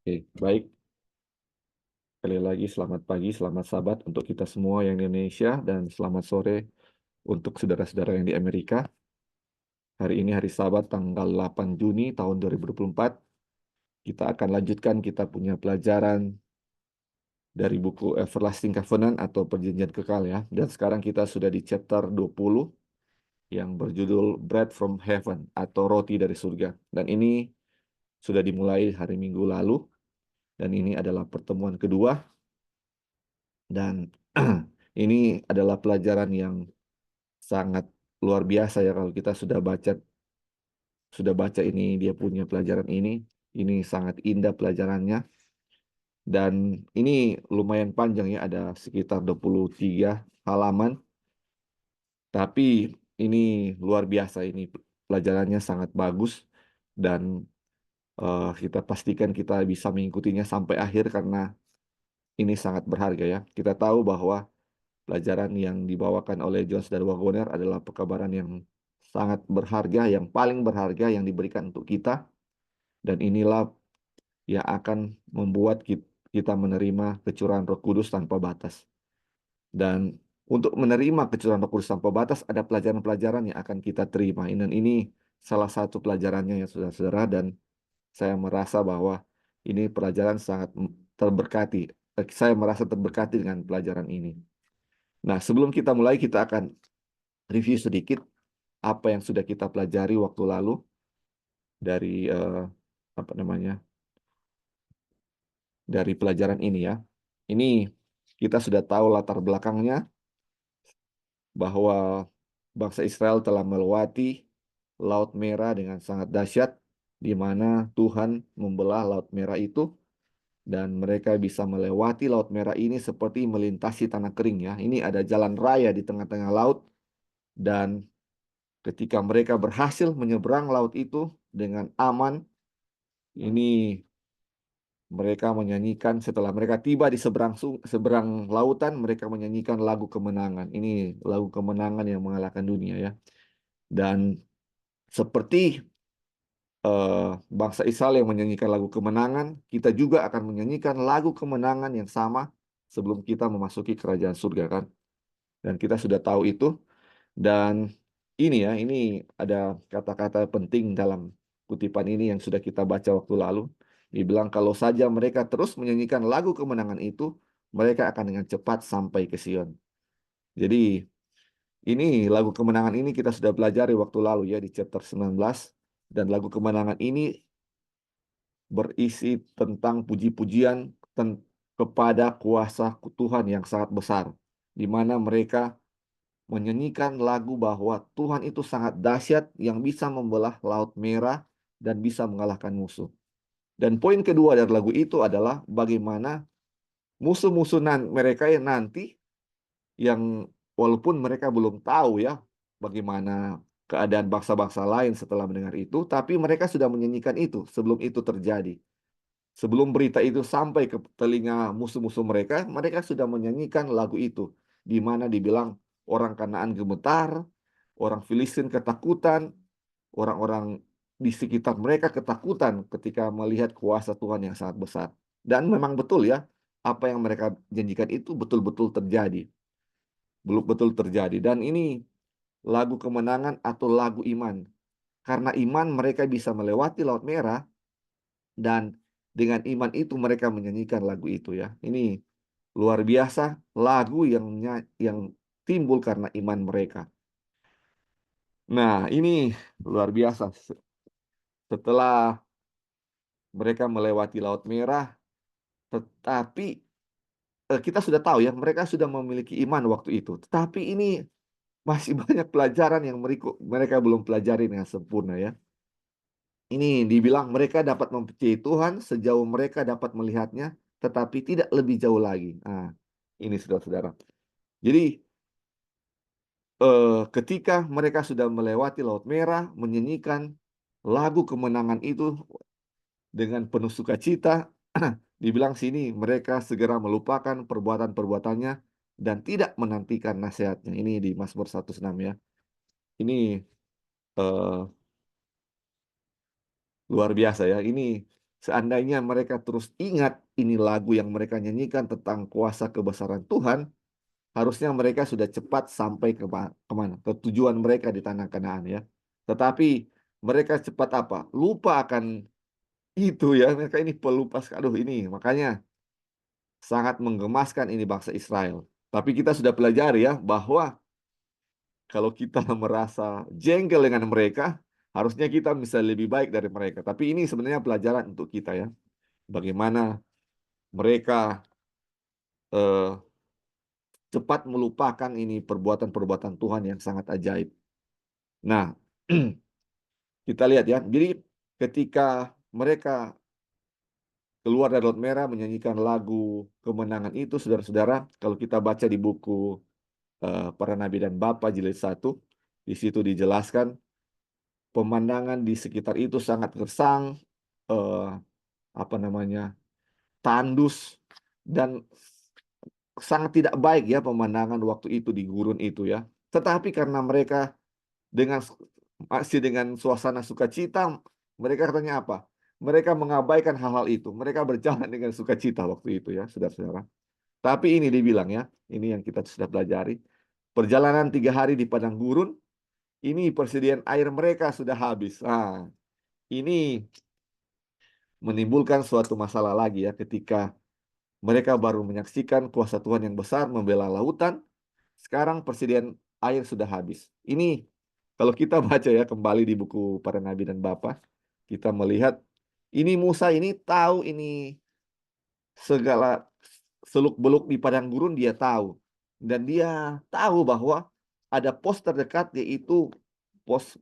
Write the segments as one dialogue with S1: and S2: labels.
S1: Oke, baik. Sekali lagi selamat pagi, selamat Sabat untuk kita semua yang di Indonesia dan selamat sore untuk saudara-saudara yang di Amerika. Hari ini hari Sabat tanggal 8 Juni tahun 2024. Kita akan lanjutkan kita punya pelajaran dari buku Everlasting Covenant atau Perjanjian Kekal ya. Dan sekarang kita sudah di chapter 20 yang berjudul Bread from Heaven atau Roti dari Surga. Dan ini sudah dimulai hari Minggu lalu dan ini adalah pertemuan kedua. Dan ini adalah pelajaran yang sangat luar biasa ya kalau kita sudah baca ini dia punya pelajaran ini sangat indah pelajarannya dan ini lumayan panjang ya ada sekitar 23 halaman tapi ini luar biasa ini pelajarannya sangat bagus dan kita pastikan kita bisa mengikutinya sampai akhir karena ini sangat berharga ya. Kita tahu bahwa pelajaran yang dibawakan oleh Jones dan Wagoner adalah pekabaran yang sangat berharga, yang paling berharga yang diberikan untuk kita. Dan inilah yang akan membuat kita menerima kecurahan Roh Kudus tanpa batas. Dan untuk menerima kecurahan Roh Kudus tanpa batas, ada pelajaran-pelajaran yang akan kita terima. Dan ini salah satu pelajarannya ya saudara-saudara. Dan saya merasa bahwa ini pelajaran sangat terberkati. Saya merasa terberkati dengan pelajaran ini. Nah, sebelum kita mulai, kita akan review sedikit apa yang sudah kita pelajari waktu lalu dari apa namanya dari pelajaran ini ya. Ini kita sudah tahu latar belakangnya bahwa bangsa Israel telah melewati Laut Merah dengan sangat dahsyat, di mana Tuhan membelah Laut Merah itu dan mereka bisa melewati Laut Merah ini seperti melintasi tanah kering ya. Ini ada jalan raya di tengah-tengah laut dan ketika mereka berhasil menyeberang laut itu dengan aman, ini mereka menyanyikan setelah mereka tiba di seberang lautan, mereka menyanyikan lagu kemenangan. Ini lagu kemenangan yang mengalahkan dunia ya. Dan seperti bangsa Israel yang menyanyikan lagu kemenangan, kita juga akan menyanyikan lagu kemenangan yang sama sebelum kita memasuki kerajaan surga kan. Dan kita sudah tahu itu. Dan ini ada kata-kata penting dalam kutipan ini yang sudah kita baca waktu lalu. Dibilang kalau saja mereka terus menyanyikan lagu kemenangan itu, mereka akan dengan cepat sampai ke Sion. Jadi ini lagu kemenangan ini kita sudah pelajari waktu lalu ya di chapter 19. Dan lagu kemenangan ini berisi tentang puji-pujian kepada kuasa Tuhan yang sangat besar. Di mana mereka menyanyikan lagu bahwa Tuhan itu sangat dahsyat yang bisa membelah Laut Merah dan bisa mengalahkan musuh. Dan poin kedua dari lagu itu adalah bagaimana musuh-musuh mereka yang nanti yang walaupun mereka belum tahu ya bagaimana keadaan bangsa-bangsa lain setelah mendengar itu, tapi mereka sudah menyanyikan itu sebelum itu terjadi. Sebelum berita itu sampai ke telinga musuh-musuh mereka, mereka sudah menyanyikan lagu itu, di mana dibilang orang Kanaan gemetar, orang Filistin ketakutan, orang-orang di sekitar mereka ketakutan ketika melihat kuasa Tuhan yang sangat besar. Dan memang betul ya, apa yang mereka janjikan itu betul-betul terjadi. Belum betul terjadi. Dan ini lagu kemenangan atau lagu iman. Karena iman mereka bisa melewati Laut Merah, dan dengan iman itu mereka menyanyikan lagu itu ya. Ini luar biasa lagu yang timbul karena iman mereka. Nah, ini luar biasa. Setelah mereka melewati Laut Merah, tetapi kita sudah tahu ya, mereka sudah memiliki iman waktu itu. Tetapi ini masih banyak pelajaran yang mereka belum pelajari dengan sempurna ya. Ini dibilang mereka dapat mempercayai Tuhan sejauh mereka dapat melihatnya, tetapi tidak lebih jauh lagi. Nah, ini saudara-saudara. Jadi ketika mereka sudah melewati Laut Merah, menyanyikan lagu kemenangan itu dengan penuh sukacita, dibilang sini mereka segera melupakan perbuatan-perbuatannya dan tidak menantikan nasihatnya. Ini di Mazmur 106 ya. Ini eh, luar biasa ya. Ini seandainya mereka terus ingat ini lagu yang mereka nyanyikan tentang kuasa kebesaran Tuhan, harusnya mereka sudah cepat sampai kemana? Ke tujuan mereka di tanah Kanaan ya. Tetapi mereka cepat apa? Lupa akan itu ya. Mereka ini pelupa. Aduh ini makanya sangat menggemaskan ini bangsa Israel. Tapi kita sudah pelajari ya bahwa kalau kita merasa jengkel dengan mereka, harusnya kita bisa lebih baik dari mereka. Tapi ini sebenarnya pelajaran untuk kita ya. Bagaimana mereka eh, cepat melupakan ini perbuatan-perbuatan Tuhan yang sangat ajaib. Nah, kita lihat ya. Jadi ketika mereka keluar dari Laut Merah menyanyikan lagu kemenangan itu, saudara-saudara, kalau kita baca di buku Para Nabi dan Bapa jilid 1, di situ dijelaskan pemandangan di sekitar itu sangat gersang, eh, apa namanya, tandus dan sangat tidak baik ya pemandangan waktu itu di gurun itu ya. Tetapi karena mereka dengan masih dengan suasana sukacita, mereka katanya apa? Mereka mengabaikan hal-hal itu. Mereka berjalan dengan sukacita waktu itu ya, saudara-saudara. Tapi ini dibilang ya, ini yang kita sudah pelajari. Perjalanan 3 hari di padang gurun, ini persediaan air mereka sudah habis. Nah, ini menimbulkan suatu masalah lagi ya ketika mereka baru menyaksikan kuasa Tuhan yang besar membela lautan. Sekarang persediaan air sudah habis. Ini kalau kita baca ya kembali di buku Para Nabi dan Bapa, kita melihat ini Musa ini tahu ini segala seluk-beluk di padang gurun dia tahu. Dan dia tahu bahwa ada pos terdekat yaitu pos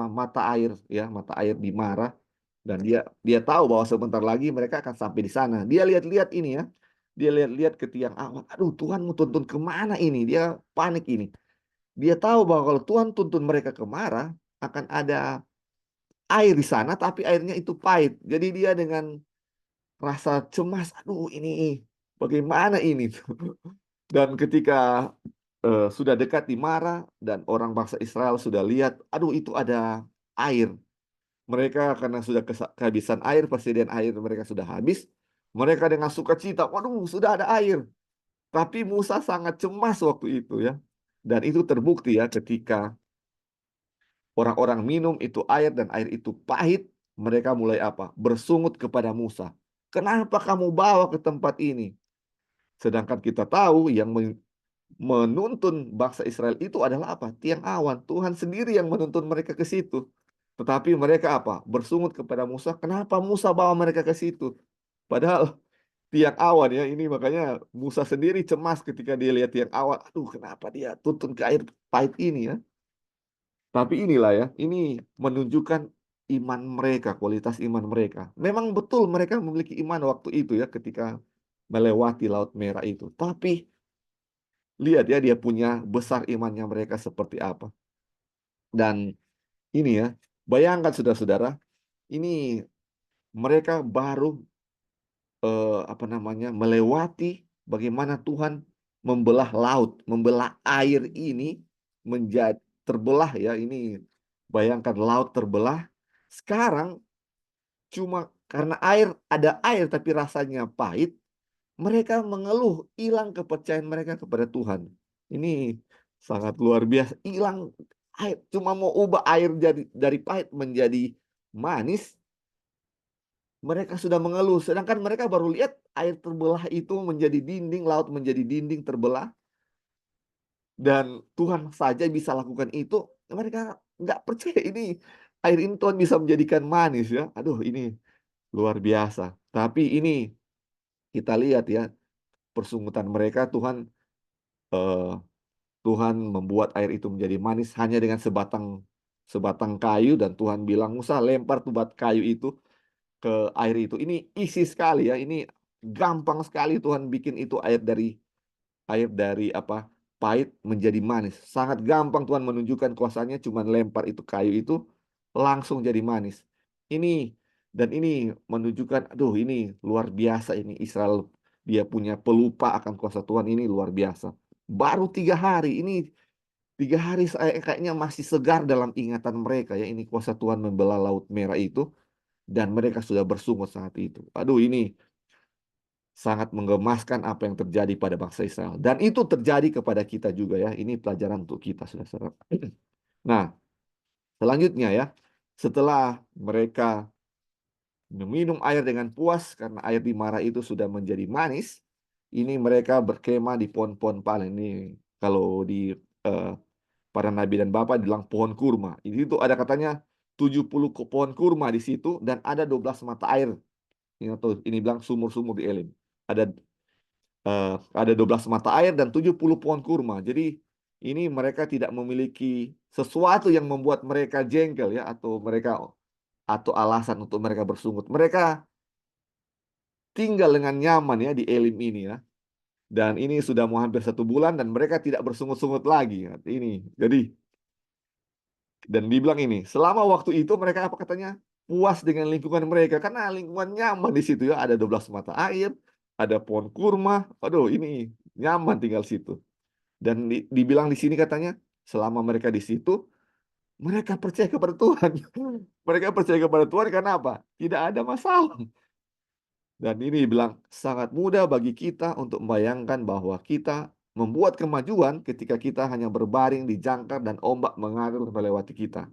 S1: mata air ya, mata air di Mara, dan dia tahu bahwa sebentar lagi mereka akan sampai di sana. Dia lihat-lihat ini ya. Dia lihat-lihat ke tiang awan. Aduh, Tuhan mau tuntun kemana ini? Dia panik ini. Dia tahu bahwa kalau Tuhan tuntun mereka ke Mara, akan ada air di sana, tapi airnya itu pahit. Jadi dia dengan rasa cemas, aduh ini bagaimana ini? Dan ketika sudah dekat di Mara dan orang bangsa Israel sudah lihat, aduh itu ada air. Mereka karena sudah kehabisan air, persediaan air mereka sudah habis. Mereka dengan sukacita, waduh sudah ada air. Tapi Musa sangat cemas waktu itu ya. Dan itu terbukti ya ketika orang-orang minum itu air dan air itu pahit, mereka mulai apa? Bersungut kepada Musa. Kenapa kamu bawa ke tempat ini? Sedangkan kita tahu yang menuntun bangsa Israel itu adalah apa? Tiang awan. Tuhan sendiri yang menuntun mereka ke situ. Tetapi mereka apa? Bersungut kepada Musa. Kenapa Musa bawa mereka ke situ? Padahal tiang awan ya ini makanya Musa sendiri cemas ketika dia lihat tiang awan. Aduh, kenapa dia tuntun ke air pahit ini ya? Tapi inilah ya, ini menunjukkan iman mereka, kualitas iman mereka. Memang betul mereka memiliki iman waktu itu ya ketika melewati Laut Merah itu. Tapi lihat ya dia punya besar imannya mereka seperti apa. Dan ini ya, bayangkan saudara-saudara, ini mereka baru apa namanya melewati bagaimana Tuhan membelah laut, membelah air ini menjadi terbelah ya. Ini bayangkan laut terbelah. Sekarang cuma karena ada air tapi rasanya pahit, mereka mengeluh, hilang kepercayaan mereka kepada Tuhan. Ini sangat luar biasa. Hilang air, cuma mau ubah air dari pahit menjadi manis, mereka sudah mengeluh. Sedangkan mereka baru lihat air terbelah itu menjadi dinding, laut menjadi dinding terbelah. Dan Tuhan saja bisa lakukan itu. Mereka nggak percaya ini air ini Tuhan bisa menjadikan manis ya. Aduh ini luar biasa. Tapi ini kita lihat ya persungutan mereka eh, Tuhan membuat air itu menjadi manis hanya dengan sebatang sebatang kayu dan Tuhan bilang Musa lempar tuh bat kayu itu ke air itu. Ini isi sekali ya. Ini gampang sekali Tuhan bikin itu air dari apa? Pahit menjadi manis. Sangat gampang Tuhan menunjukkan kuasanya cuman lempar itu kayu itu langsung jadi manis. Ini dan ini menunjukkan aduh ini luar biasa ini Israel dia punya pelupa akan kuasa Tuhan ini luar biasa. Baru 3 hari ini 3 hari saya kayaknya masih segar dalam ingatan mereka ya ini kuasa Tuhan membelah Laut Merah itu dan mereka sudah bersungut saat itu. Aduh, ini sangat menggemaskan apa yang terjadi pada bangsa Israel. Dan itu terjadi kepada kita juga ya. Ini pelajaran untuk kita, saudara-saudara. Nah, selanjutnya ya, setelah mereka meminum air dengan puas karena air di Mara itu sudah menjadi manis, ini mereka berkemah di pohon-pohon palem. Ini kalau di eh, para nabi dan bapak bilang pohon kurma. Itu ada katanya 70 pohon kurma di situ dan ada 12 mata air. Ini bilang sumur-sumur di Elim. Ada ada 12 mata air dan 70 pohon kurma. Jadi ini mereka tidak memiliki sesuatu yang membuat mereka jengkel ya atau alasan untuk mereka bersungut. Mereka tinggal dengan nyaman ya di Elim ini ya. Dan ini sudah mau hampir 1 bulan dan mereka tidak bersungut-sungut lagi. Ya. Jadi dan dibilang ini, selama waktu itu mereka apa katanya? Puas dengan lingkungan mereka karena lingkungan nyaman di situ ya, ada 12 mata air, ada pohon kurma. Aduh, ini nyaman tinggal situ. Dan dibilang di sini katanya, selama mereka di situ, mereka percaya kepada Tuhan. Mereka percaya kepada Tuhan karena apa? Tidak ada masalah. Dan ini bilang sangat mudah bagi kita untuk membayangkan bahwa kita membuat kemajuan ketika kita hanya berbaring di jangkar dan ombak mengalir melewati kita.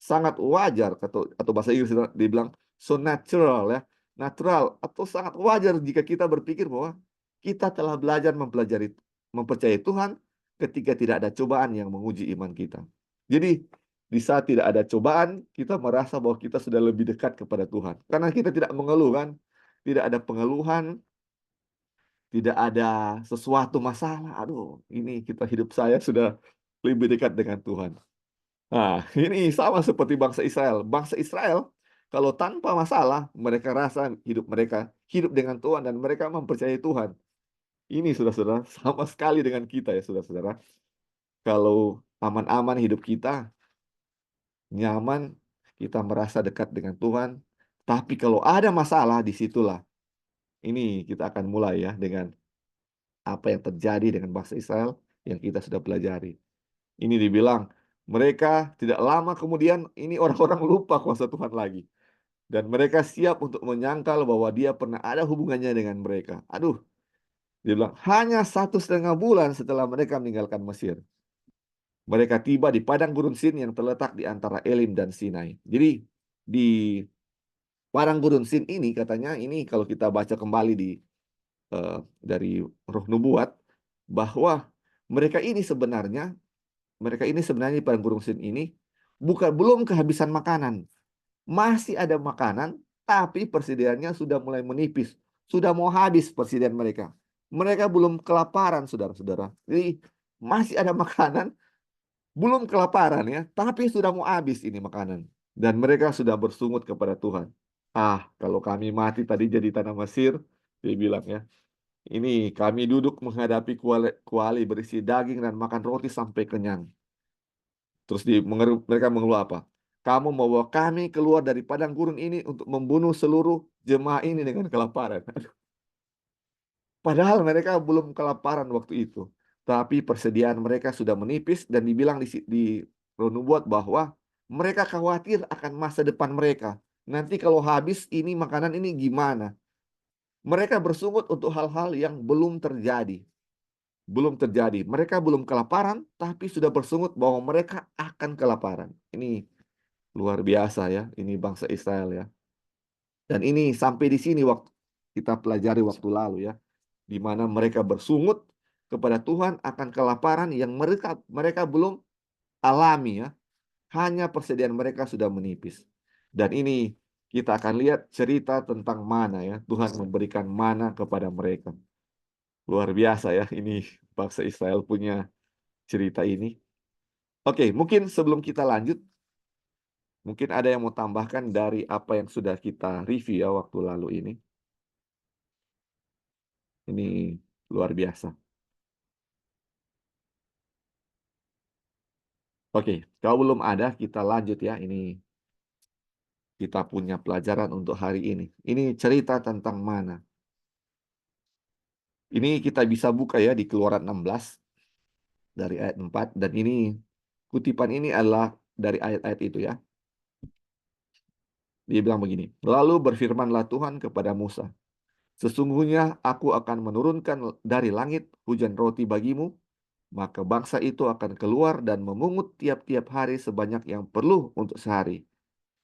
S1: Sangat wajar atau bahasa Inggris dibilang so natural ya, natural atau sangat wajar jika kita berpikir bahwa kita telah belajar mempercayai Tuhan ketika tidak ada cobaan yang menguji iman kita. Jadi di saat tidak ada cobaan, kita merasa bahwa kita sudah lebih dekat kepada Tuhan. Karena kita tidak mengeluh kan, tidak ada pengeluhan, tidak ada sesuatu masalah. Aduh, ini kita hidup saya sudah lebih dekat dengan Tuhan. Nah, ini sama seperti bangsa Israel. Bangsa Israel, kalau tanpa masalah, mereka rasa hidup mereka hidup dengan Tuhan dan mereka mempercayai Tuhan. Ini saudara-saudara, sama sekali dengan kita ya saudara-saudara. Kalau aman-aman hidup kita, nyaman, kita merasa dekat dengan Tuhan. Tapi kalau ada masalah, disitulah. Ini kita akan mulai ya dengan apa yang terjadi dengan bangsa Israel yang kita sudah pelajari. Ini dibilang, mereka tidak lama kemudian ini orang-orang lupa kuasa Tuhan lagi. Dan mereka siap untuk menyangkal bahwa dia pernah ada hubungannya dengan mereka. Aduh, dia bilang, hanya 1,5 bulan setelah mereka meninggalkan Mesir. Mereka tiba di padang gurun Sin yang terletak di antara Elim dan Sinai. Jadi di padang gurun Sin ini katanya, ini kalau kita baca kembali dari Roh Nubuat, bahwa mereka ini sebenarnya, di padang gurun Sin ini, belum kehabisan makanan. Masih ada makanan, tapi persediaannya sudah mulai menipis. Sudah mau habis persediaan mereka. Mereka belum kelaparan, saudara-saudara. Jadi masih ada makanan, belum kelaparan ya, tapi sudah mau habis ini makanan. Dan mereka sudah bersungut kepada Tuhan. Ah, kalau kami mati tadi jadi tanah Mesir, dia bilang ya, ini kami duduk menghadapi kuali, kuali berisi daging dan makan roti sampai kenyang. Terus mereka mengeluh apa? Kamu membawa kami keluar dari padang gurun ini untuk membunuh seluruh jemaah ini dengan kelaparan. Padahal mereka belum kelaparan waktu itu. Tapi persediaan mereka sudah menipis dan dibilang di nubuat bahwa mereka khawatir akan masa depan mereka. Nanti kalau habis ini makanan ini gimana? Mereka bersungut untuk hal-hal yang belum terjadi. Belum terjadi. Mereka belum kelaparan, tapi sudah bersungut bahwa mereka akan kelaparan. Ini luar biasa ya, ini bangsa Israel ya. Dan ini sampai di sini waktu kita pelajari waktu lalu ya, di mana mereka bersungut kepada Tuhan akan kelaparan yang mereka belum alami ya. Hanya persediaan mereka sudah menipis. Dan ini kita akan lihat cerita tentang mana ya. Tuhan memberikan mana kepada mereka. Luar biasa ya, ini bangsa Israel punya cerita ini. Oke, mungkin sebelum kita lanjut, mungkin ada yang mau tambahkan dari apa yang sudah kita review ya waktu lalu ini. Ini luar biasa. Oke, kalau belum ada, kita lanjut ya. Ini kita punya pelajaran untuk hari ini. Ini cerita tentang mana. Ini kita bisa buka ya di Keluaran 16 dari ayat 4. Dan ini kutipan ini adalah dari ayat-ayat itu ya. Dia bilang begini, lalu berfirmanlah Tuhan kepada Musa, sesungguhnya aku akan menurunkan dari langit hujan roti bagimu, maka bangsa itu akan keluar dan memungut tiap-tiap hari sebanyak yang perlu untuk sehari,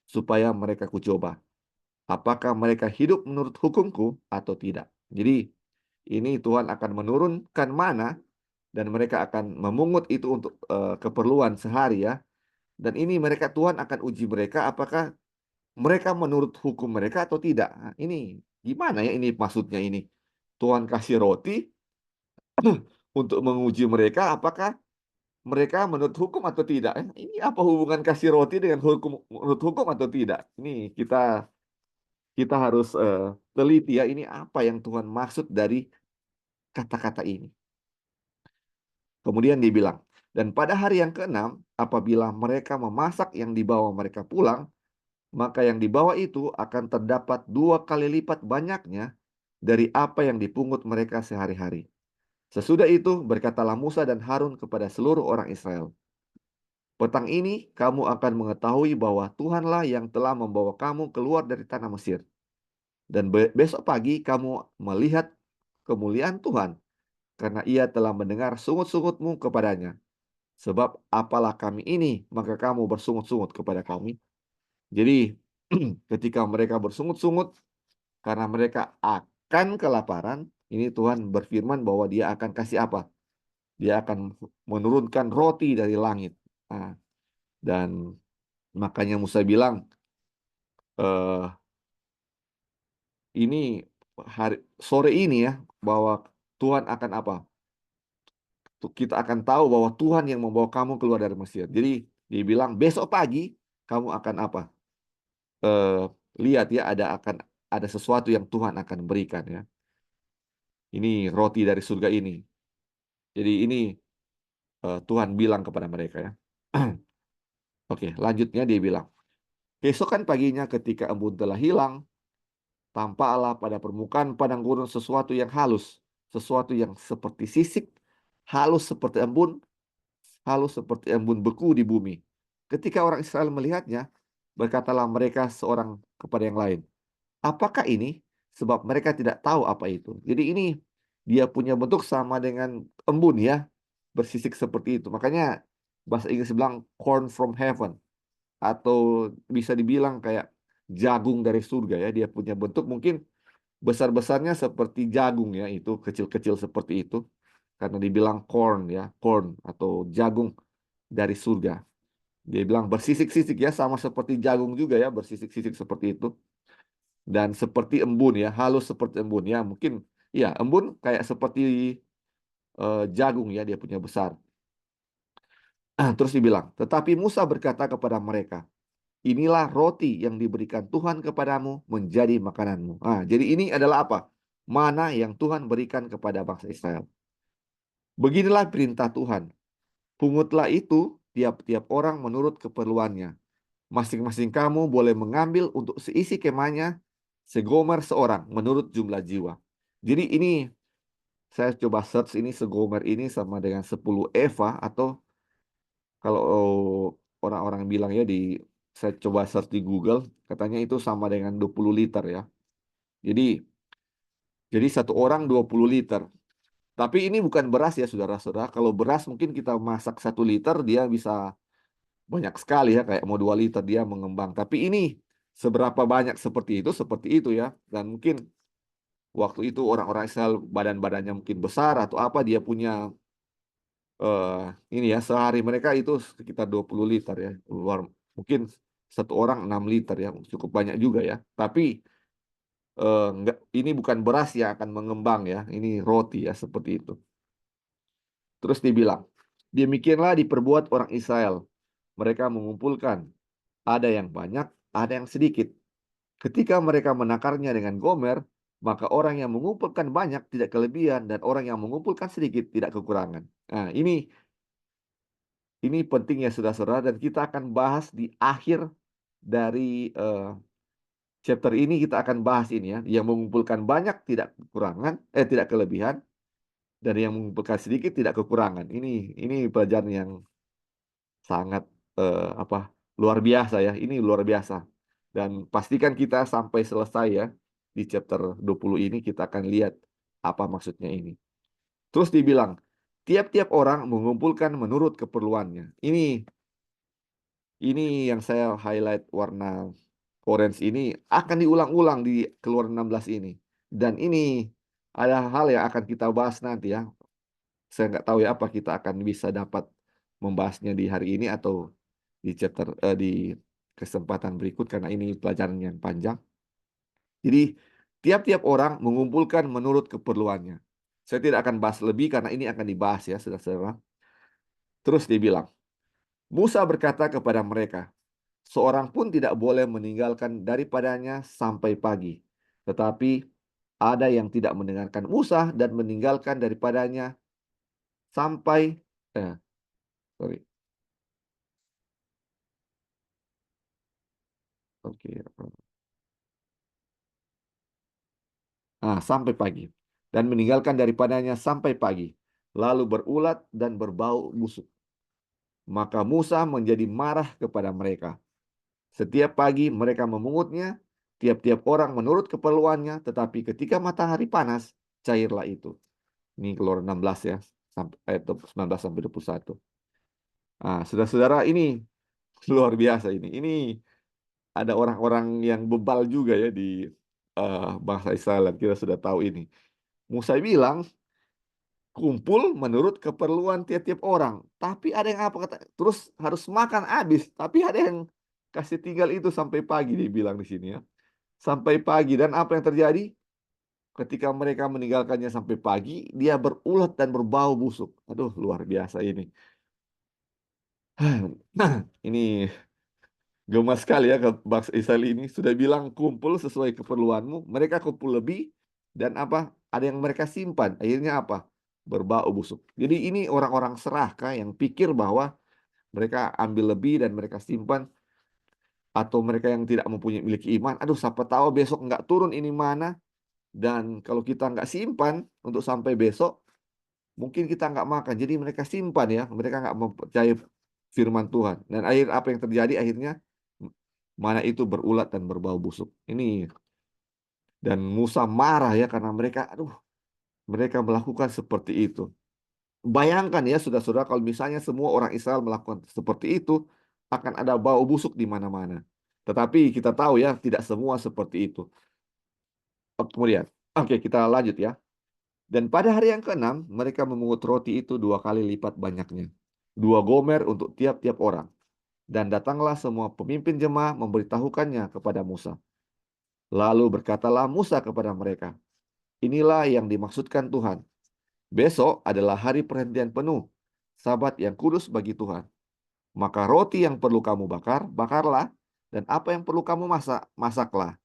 S1: supaya mereka kucoba, apakah mereka hidup menurut hukumku atau tidak. Jadi ini Tuhan akan menurunkan mana dan mereka akan memungut itu untuk keperluan sehari ya. Dan ini mereka Tuhan akan uji mereka apakah mereka menurut hukum mereka atau tidak. Nah, ini gimana ya ini maksudnya ini? Tuhan kasih roti untuk menguji mereka apakah mereka menurut hukum atau tidak. Ini apa hubungan kasih roti dengan hukum menurut hukum atau tidak? Ini kita kita harus teliti ya ini apa yang Tuhan maksud dari kata-kata ini. Kemudian dibilang, dan pada hari yang keenam, apabila mereka memasak yang dibawa mereka pulang, maka yang dibawa itu akan terdapat 2 kali lipat banyaknya dari apa yang dipungut mereka sehari-hari. Sesudah itu berkatalah Musa dan Harun kepada seluruh orang Israel, petang ini kamu akan mengetahui bahwa Tuhanlah yang telah membawa kamu keluar dari tanah Mesir. Dan besok pagi kamu melihat kemuliaan Tuhan, karena ia telah mendengar sungut-sungutmu kepadanya. Sebab apalah kami ini, maka kamu bersungut-sungut kepada kami. Jadi ketika mereka bersungut-sungut, karena mereka akan kelaparan, ini Tuhan berfirman bahwa dia akan kasih apa? Dia akan menurunkan roti dari langit. Nah, dan makanya Musa bilang, ini sore ini ya, bahwa Tuhan akan apa? Kita akan tahu bahwa Tuhan yang membawa kamu keluar dari Mesir. Jadi dia bilang besok pagi kamu akan apa? Eh, Lihat ya akan ada sesuatu yang Tuhan akan berikan ya. Ini roti dari surga ini. Jadi ini Tuhan bilang kepada mereka ya. Oke, lanjutnya dia bilang, keesokan paginya ketika embun telah hilang, tampaklah pada permukaan padang gurun sesuatu yang halus, sesuatu yang seperti sisik, halus seperti embun, halus seperti embun beku di bumi. Ketika orang Israel melihatnya, berkatalah mereka seorang kepada yang lain, apakah ini? Sebab mereka tidak tahu apa itu. Jadi ini dia punya bentuk sama dengan embun ya, bersisik seperti itu. Makanya bahasa Inggris bilang corn from heaven, atau bisa dibilang kayak jagung dari surga ya. Dia punya bentuk mungkin besar-besarnya seperti jagung ya, itu kecil-kecil seperti itu. Karena dibilang corn ya, corn atau jagung dari surga. Dia bilang bersisik-sisik ya, sama seperti jagung juga ya, bersisik-sisik seperti itu. Dan seperti embun ya, halus seperti embun ya. Mungkin ya, embun kayak seperti jagung ya, dia punya besar. Terus dibilang, tetapi Musa berkata kepada mereka, inilah roti yang diberikan Tuhan kepadamu menjadi makananmu. Nah, jadi ini adalah apa? Mana yang Tuhan berikan kepada bangsa Israel. Beginilah perintah Tuhan. Pungutlah itu tiap-tiap orang menurut keperluannya. Masing-masing kamu boleh mengambil untuk seisi kemahnya segomer seorang menurut jumlah jiwa. Jadi ini saya coba search ini segomer ini sama dengan 10 eva atau kalau orang-orang bilang ya saya coba search di Google katanya itu sama dengan 20 liter ya. Jadi satu orang 20 liter. Tapi ini bukan beras ya saudara-saudara. Kalau beras mungkin kita masak 1 liter dia bisa banyak sekali ya kayak mau 2 liter dia mengembang. Tapi ini seberapa banyak seperti itu ya. Dan mungkin waktu itu orang-orang Israel badan-badannya mungkin besar atau apa dia punya eh, ini ya sehari mereka itu sekitar 20 liter ya. Luar mungkin satu orang 6 liter ya cukup banyak juga ya. Tapi enggak, ini bukan beras yang akan mengembang ya. Ini roti ya seperti itu. Terus dibilang, demikianlah diperbuat orang Israel. Mereka mengumpulkan, ada yang banyak, ada yang sedikit. Ketika mereka menakarnya dengan gomer, maka orang yang mengumpulkan banyak tidak kelebihan dan orang yang mengumpulkan sedikit tidak kekurangan. Nah, ini pentingnya saudara-saudara dan kita akan bahas di akhir dari chapter ini kita akan bahas ini ya. Yang mengumpulkan banyak tidak kekurangan, tidak kelebihan dan yang mengumpulkan sedikit tidak kekurangan. Ini pelajaran yang sangat apa luar biasa ya. Ini luar biasa. Dan pastikan kita sampai selesai ya. Di chapter 20 ini kita akan lihat apa maksudnya ini. Terus dibilang, tiap-tiap orang mengumpulkan menurut keperluannya. Ini yang saya highlight warna orange ini akan diulang-ulang di Keluaran 16 ini. Dan ini ada hal yang akan kita bahas nanti ya. Saya nggak tahu ya apa kita akan bisa dapat membahasnya di hari ini atau di kesempatan berikut karena ini pelajaran yang panjang. Jadi tiap-tiap orang mengumpulkan menurut keperluannya. Saya tidak akan bahas lebih karena ini akan dibahas ya, saudara-saudara. Terus dia bilang, Musa berkata kepada mereka, seorang pun tidak boleh meninggalkan daripadanya sampai pagi. Tetapi ada yang tidak mendengarkan Musa dan meninggalkan daripadanya sampai eh, sorry. Oke. Sampai pagi. Dan meninggalkan daripadanya sampai pagi. Lalu berulat dan berbau busuk. Maka Musa menjadi marah kepada mereka. Setiap pagi mereka memungutnya, tiap-tiap orang menurut keperluannya, tetapi ketika matahari panas, cairlah itu. Ini Keluaran 16 ya, ayat 19 sampai 21. Saudara-saudara, ini luar biasa ini. Ini ada orang-orang yang bebal juga ya di bangsa Israel. Kita sudah tahu ini. Musa bilang, kumpul menurut keperluan tiap-tiap orang. Tapi ada yang apa kata, terus harus makan habis. Tapi ada yang kasih tinggal itu sampai pagi dibilang di sini ya. Sampai pagi dan apa yang terjadi? Ketika mereka meninggalkannya sampai pagi, dia berulat dan berbau busuk. Aduh, luar biasa ini. Nah, ini gemas sekali ya ke bangsa Israel ini. Sudah bilang kumpul sesuai keperluanmu. Mereka kumpul lebih dan apa? Ada yang mereka simpan. Akhirnya apa? Berbau busuk. Jadi ini orang-orang serakah yang pikir bahwa mereka ambil lebih dan mereka simpan, atau mereka yang tidak mempunyai miliki iman. Aduh, siapa tahu besok nggak turun ini mana, dan kalau kita nggak simpan untuk sampai besok, mungkin kita nggak makan. Jadi mereka simpan ya, mereka nggak mempercayai firman Tuhan. Dan apa yang terjadi akhirnya mana itu berulat dan berbau busuk. Ini dan Musa marah ya karena mereka, aduh, mereka melakukan seperti itu. Bayangkan ya saudara-saudara kalau misalnya semua orang Israel melakukan seperti itu, akan ada bau busuk di mana-mana. Tetapi kita tahu ya tidak semua seperti itu. Kemudian, oke kita lanjut ya. Dan pada hari yang keenam, mereka memungut roti itu 2 kali lipat banyaknya. 2 gomer untuk tiap-tiap orang. Dan datanglah semua pemimpin jemaah memberitahukannya kepada Musa. Lalu berkatalah Musa kepada mereka, inilah yang dimaksudkan Tuhan. Besok adalah hari perhentian penuh, Sabat yang kudus bagi Tuhan. Maka roti yang perlu kamu bakar, bakarlah. Dan apa yang perlu kamu masak, masaklah.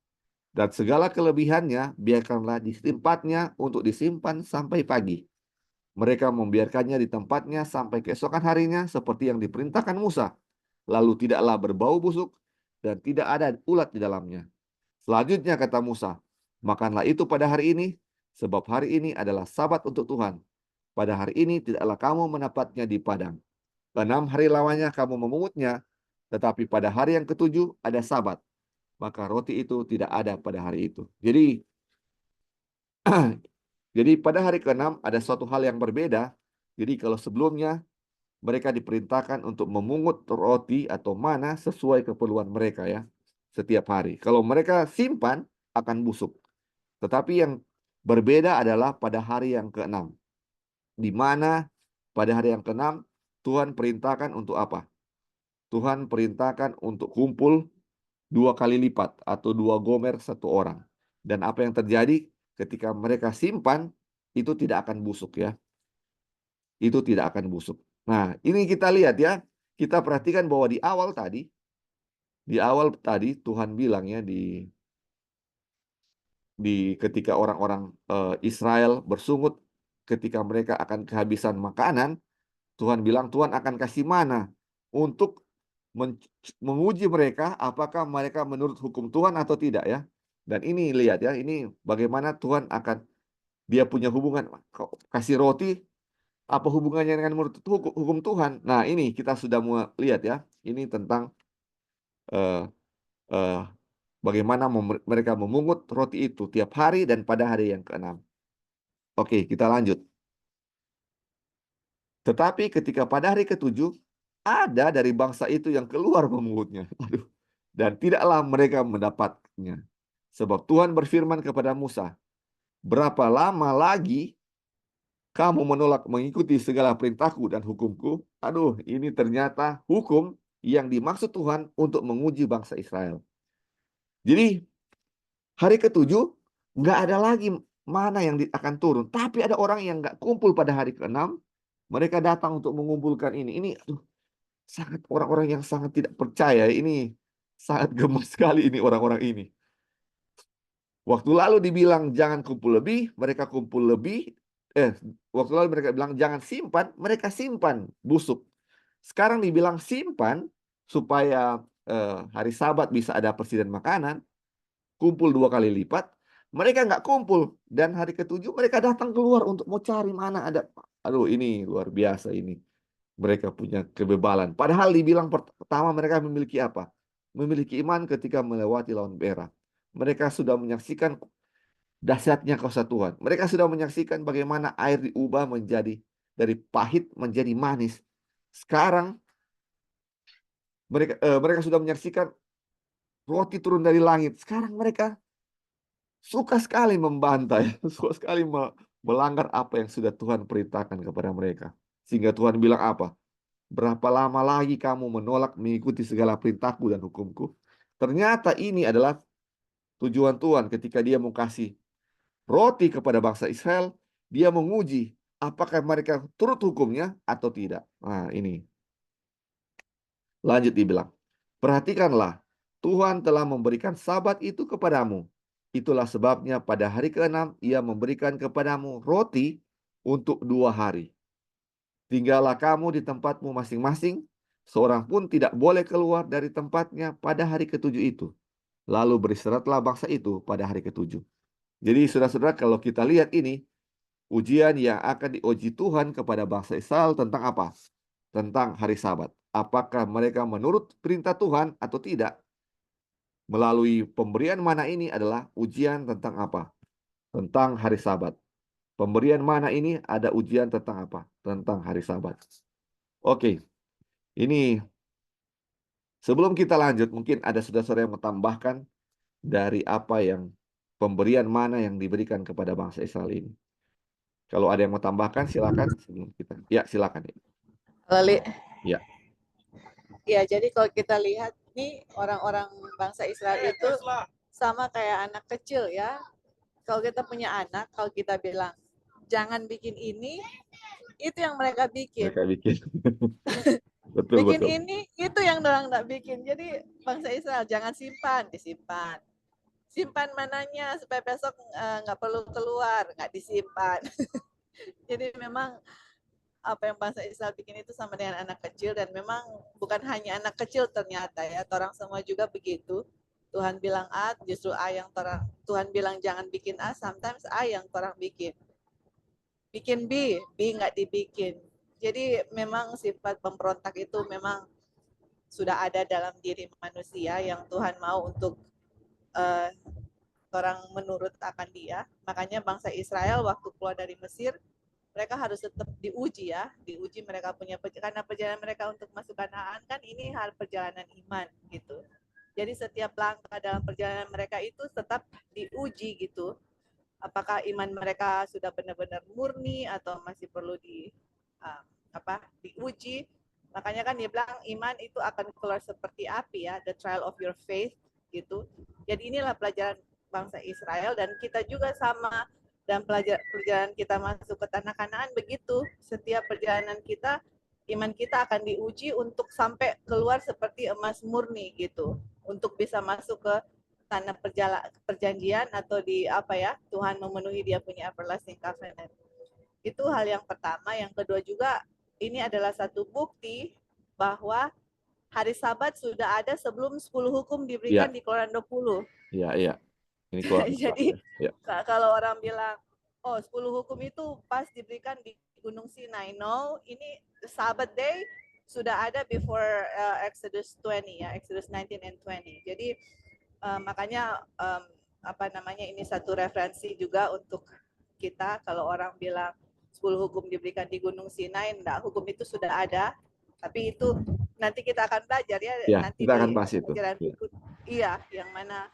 S1: Dan segala kelebihannya biarkanlah di tempatnya untuk disimpan sampai pagi. Mereka membiarkannya di tempatnya sampai keesokan harinya seperti yang diperintahkan Musa. Lalu tidaklah berbau busuk dan tidak ada ulat di dalamnya. Selanjutnya kata Musa, makanlah itu pada hari ini, sebab hari ini adalah Sabat untuk Tuhan. Pada hari ini tidaklah kamu mendapatnya di padang. 6 hari lamanya kamu memungutnya, tetapi pada hari yang ketujuh ada Sabat. Maka roti itu tidak ada pada hari itu. Jadi pada hari ke-6 ada suatu hal yang berbeda. Jadi kalau sebelumnya mereka diperintahkan untuk memungut roti atau mana sesuai keperluan mereka ya setiap hari. Kalau mereka simpan akan busuk. Tetapi yang berbeda adalah pada hari yang ke-6. Di mana pada hari yang ke-6 Tuhan perintahkan untuk apa? Tuhan perintahkan untuk kumpul 2 kali lipat atau 2 gomer satu orang. Dan apa yang terjadi ketika mereka simpan itu tidak akan busuk ya. Itu tidak akan busuk. Nah, ini kita lihat ya. Kita perhatikan bahwa di awal tadi Tuhan bilang ya di ketika orang-orang Israel bersungut ketika mereka akan kehabisan makanan, Tuhan bilang Tuhan akan kasih mana untuk menguji mereka apakah mereka menurut hukum Tuhan atau tidak ya. Dan ini lihat ya, ini bagaimana Tuhan akan dia punya hubungan kasih roti apa hubungannya dengan menurut hukum Tuhan. Nah, ini kita sudah mau lihat ya. Ini tentang eh, eh, bagaimana mereka memungut roti itu tiap hari dan pada hari yang keenam. Oke, kita lanjut. Tetapi ketika pada hari ketujuh, ada dari bangsa itu yang keluar memungutnya. Aduh. Dan tidaklah mereka mendapatnya. Sebab Tuhan berfirman kepada Musa, berapa lama lagi kamu menolak mengikuti segala perintahku dan hukumku? Aduh, ini ternyata hukum yang dimaksud Tuhan untuk menguji bangsa Israel. Jadi, hari ketujuh, nggak ada lagi mana yang akan turun. Tapi ada orang yang nggak kumpul pada hari keenam. Mereka datang untuk mengumpulkan ini. Ini aduh, sangat orang-orang yang sangat tidak percaya. Ini sangat gemes sekali ini orang-orang ini. Waktu lalu dibilang jangan kumpul lebih, mereka kumpul lebih. Waktu lalu mereka bilang jangan simpan, mereka simpan busuk. Sekarang dibilang simpan supaya hari Sabat bisa ada persediaan makanan, kumpul 2 kali lipat. Mereka nggak kumpul dan hari ketujuh mereka datang keluar untuk mau cari mana ada. Aduh, ini luar biasa ini. Mereka punya kebebalan. Padahal dibilang pertama mereka memiliki apa? Memiliki iman ketika melewati laut merah. Mereka sudah menyaksikan dahsyatnya kuasa Tuhan. Mereka sudah menyaksikan bagaimana air diubah menjadi dari pahit menjadi manis. Sekarang mereka sudah menyaksikan roti turun dari langit. Sekarang mereka suka sekali membantai, suka sekali melanggar apa yang sudah Tuhan perintahkan kepada mereka. Sehingga Tuhan bilang apa? Berapa lama lagi kamu menolak mengikuti segala perintahku dan hukumku? Ternyata ini adalah tujuan Tuhan ketika dia mau kasih roti kepada bangsa Israel, dia menguji apakah mereka turut hukumnya atau tidak. Nah, ini. Lanjut dibilang, perhatikanlah, Tuhan telah memberikan sabat itu kepadamu. Itulah sebabnya pada hari ke-6 ia memberikan kepadamu roti untuk 2 hari. Tinggallah kamu di tempatmu masing-masing, seorang pun tidak boleh keluar dari tempatnya pada hari ketujuh itu. Lalu beristirahatlah bangsa itu pada hari ketujuh. Jadi saudara-saudara, kalau kita lihat ini, ujian yang akan diuji Tuhan kepada bangsa Israel tentang apa? Tentang hari Sabat. Apakah mereka menurut perintah Tuhan atau tidak? Melalui pemberian mana ini adalah ujian tentang apa? Tentang hari Sabat. Pemberian mana ini ada ujian tentang apa? Tentang hari Sabat. Oke, ini sebelum kita lanjut, mungkin ada saudara-saudara yang menambahkan dari apa yang pemberian mana yang diberikan kepada bangsa Israel ini. Kalau ada yang mau tambahkan, silakan sebelum kita. Ya, silakan.
S2: Lali.
S1: Ya.
S2: Ya, jadi kalau kita lihat nih orang-orang bangsa Israel itu sama kayak anak kecil ya. Kalau kita punya anak, kalau kita bilang jangan bikin ini, itu yang mereka bikin.
S1: Mereka bikin. Betul,
S2: bikin
S1: betul.
S2: ini, itu yang orang nggak bikin. Jadi bangsa Israel jangan simpan, disimpan. Simpan mananya supaya besok nggak perlu keluar, nggak disimpan. Jadi memang apa yang bangsa Israel bikin itu sama dengan anak kecil, dan memang bukan hanya anak kecil ternyata ya, orang semua juga begitu. Tuhan bilang A, justru A yang Tuhan bilang jangan bikin A, sometimes A yang orang bikin. Bikin B, B nggak dibikin. Jadi memang sifat pemberontak itu memang sudah ada dalam diri manusia yang Tuhan mau untuk orang menurut akan dia. Makanya bangsa Israel waktu keluar dari Mesir, mereka harus tetap diuji ya, diuji mereka punya, karena perjalanan mereka untuk masuk Kanaan kan ini hal perjalanan iman gitu. Jadi setiap langkah dalam perjalanan mereka itu tetap diuji gitu. Apakah iman mereka sudah benar-benar murni atau masih perlu diuji. Makanya kan dia bilang iman itu akan keluar seperti api ya, the trial of your faith gitu. Jadi inilah pelajaran bangsa Israel, dan kita juga sama. Dan perjalanan kita masuk ke tanah Kanaan begitu. Setiap perjalanan kita, iman kita akan diuji untuk sampai keluar seperti emas murni gitu, untuk bisa masuk ke tanah perjanjian atau di apa ya, Tuhan memenuhi dia punya everlasting covenant. Itu hal yang pertama. Yang kedua juga, ini adalah satu bukti bahwa hari Sabat sudah ada sebelum 10 hukum diberikan
S1: Ya.
S2: di Keluaran 20.
S1: Iya, iya. Ini keluar.
S2: Jadi
S1: Ya.
S2: kalau orang bilang, oh 10 hukum itu pas diberikan di Gunung Sinai. No, ini Sabbath day sudah ada before Exodus 20 ya, Exodus 19 and 20. Jadi Makanya apa namanya, ini satu referensi juga untuk kita. Kalau orang bilang 10 hukum diberikan di Gunung Sinai, enggak, hukum itu sudah ada, tapi itu nanti kita akan belajar ya,
S1: Ya,
S2: nanti
S1: kita akan
S2: di
S1: bahas itu.
S2: pelajaran
S1: Ya.
S2: berikut. Iya, yang mana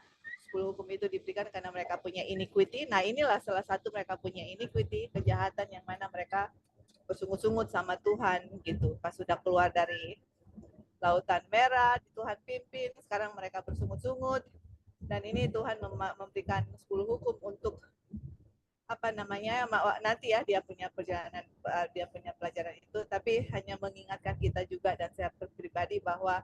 S2: 10 hukum itu diberikan karena mereka punya iniquity. Nah, inilah salah satu mereka punya iniquity, kejahatan yang mana mereka bersungut-sungut sama Tuhan gitu. Pas sudah keluar dari Lautan Merah, Tuhan pimpin, sekarang mereka bersungut-sungut. Dan ini Tuhan memberikan 10 hukum untuk apa namanya, nanti ya dia punya perjalanan, dia punya pelajaran itu, tapi hanya mengingatkan kita juga dan saya pribadi bahwa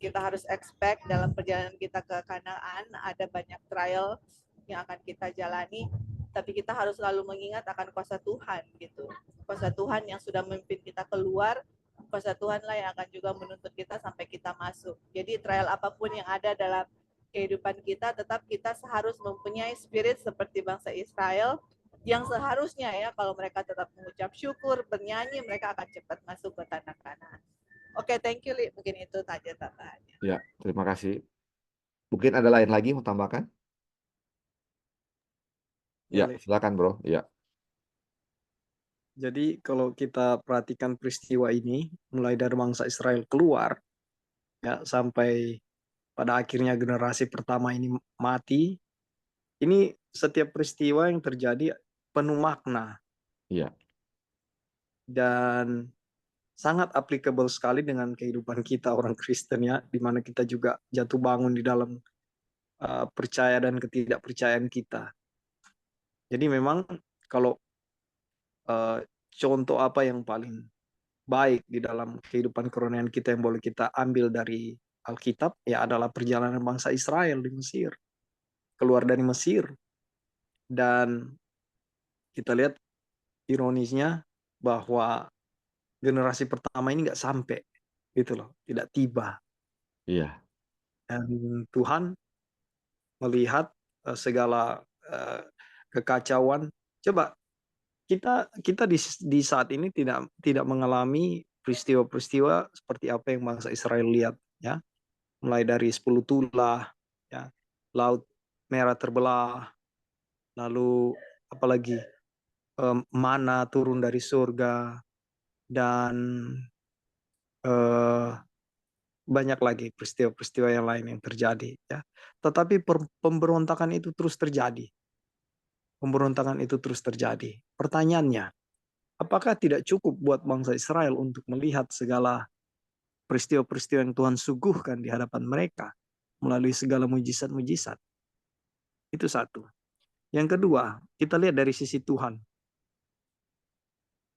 S2: kita harus expect dalam perjalanan kita ke Kanaan ada banyak trial yang akan kita jalani, tapi kita harus selalu mengingat akan kuasa Tuhan gitu, kuasa Tuhan yang sudah memimpin kita keluar, kuasa Tuhan lah yang akan juga menuntut kita sampai kita masuk. Jadi trial apapun yang ada dalam kehidupan kita, tetap kita harus mempunyai spirit seperti bangsa Israel yang seharusnya ya, kalau mereka tetap mengucap syukur, bernyanyi, mereka akan cepat masuk ke tanah Kanaan. Oke, thank you, Li. Mungkin itu saja tambahannya.
S1: Ya, terima kasih. Mungkin ada lain lagi mau tambahkan? Ya,
S3: Boleh.
S1: silakan bro. Ya.
S3: Jadi kalau kita perhatikan peristiwa ini, mulai dari bangsa Israel keluar, ya sampai pada akhirnya generasi pertama ini mati, ini setiap peristiwa yang terjadi penuh makna
S1: Iya.
S3: dan sangat applicable sekali dengan kehidupan kita orang Kristen ya, di mana kita juga jatuh bangun di dalam percaya dan ketidakpercayaan kita. Jadi memang kalau contoh apa yang paling baik di dalam kehidupan kerohanian kita yang boleh kita ambil dari Alkitab ya adalah perjalanan bangsa Israel di Mesir, keluar dari Mesir. Dan kita lihat ironisnya bahwa generasi pertama ini nggak sampai gitu loh, tidak tiba.
S1: Iya.
S3: Dan Tuhan melihat segala kekacauan. Coba kita di saat ini tidak mengalami peristiwa-peristiwa seperti apa yang bangsa Israel lihat ya, mulai dari 10 tulah ya, laut merah terbelah, lalu apalagi mana turun dari surga, dan eh, banyak lagi peristiwa-peristiwa yang lain yang terjadi ya. Tetapi pemberontakan itu terus terjadi. Pemberontakan itu terus terjadi. Pertanyaannya, apakah tidak cukup buat bangsa Israel untuk melihat segala peristiwa-peristiwa yang Tuhan suguhkan di hadapan mereka melalui segala mujizat-mujizat? Itu satu. Yang kedua, kita lihat dari sisi Tuhan.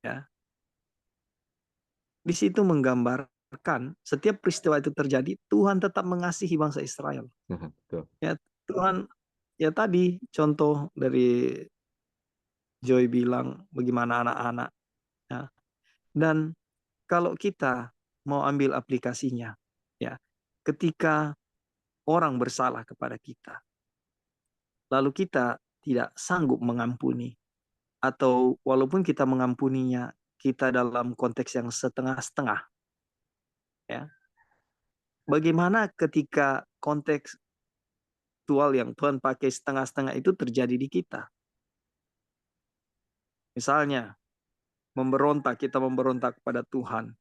S3: Ya. Di situ menggambarkan setiap peristiwa itu terjadi, Tuhan tetap mengasihi bangsa Israel.
S1: Betul.
S3: Ya, Tuhan, ya tadi contoh dari Joy bilang bagaimana anak-anak. Ya. Dan kalau kita mau ambil aplikasinya, ya, ketika orang bersalah kepada kita, lalu kita tidak sanggup mengampuni, atau walaupun kita mengampuninya, kita dalam konteks yang setengah-setengah, ya. Bagaimana ketika kontekstual yang Tuhan pakai setengah-setengah itu terjadi di kita? Misalnya, kita memberontak kepada Tuhan.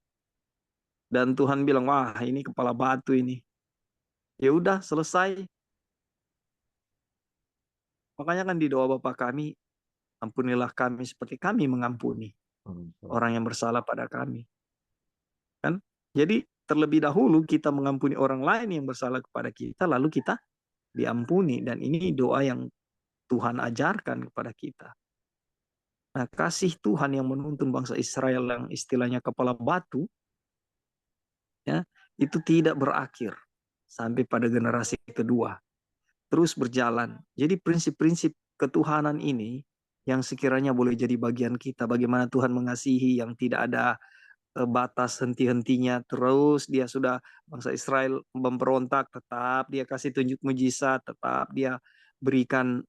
S3: Dan Tuhan bilang, wah ini kepala batu ini. Ya udah, selesai. Makanya kan di doa Bapa kami, ampunilah kami seperti kami mengampuni orang yang bersalah pada kami. Kan? Jadi terlebih dahulu kita mengampuni orang lain yang bersalah kepada kita, lalu kita diampuni. Dan ini doa yang Tuhan ajarkan kepada kita. Nah, kasih Tuhan yang menuntun bangsa Israel yang istilahnya kepala batu, ya, itu tidak berakhir sampai pada generasi kedua. Terus berjalan. Jadi prinsip-prinsip ketuhanan ini yang sekiranya boleh jadi bagian kita. Bagaimana Tuhan mengasihi yang tidak ada batas henti-hentinya. Terus dia sudah bangsa Israel memberontak, tetap dia kasih tunjuk mujizat, tetap dia berikan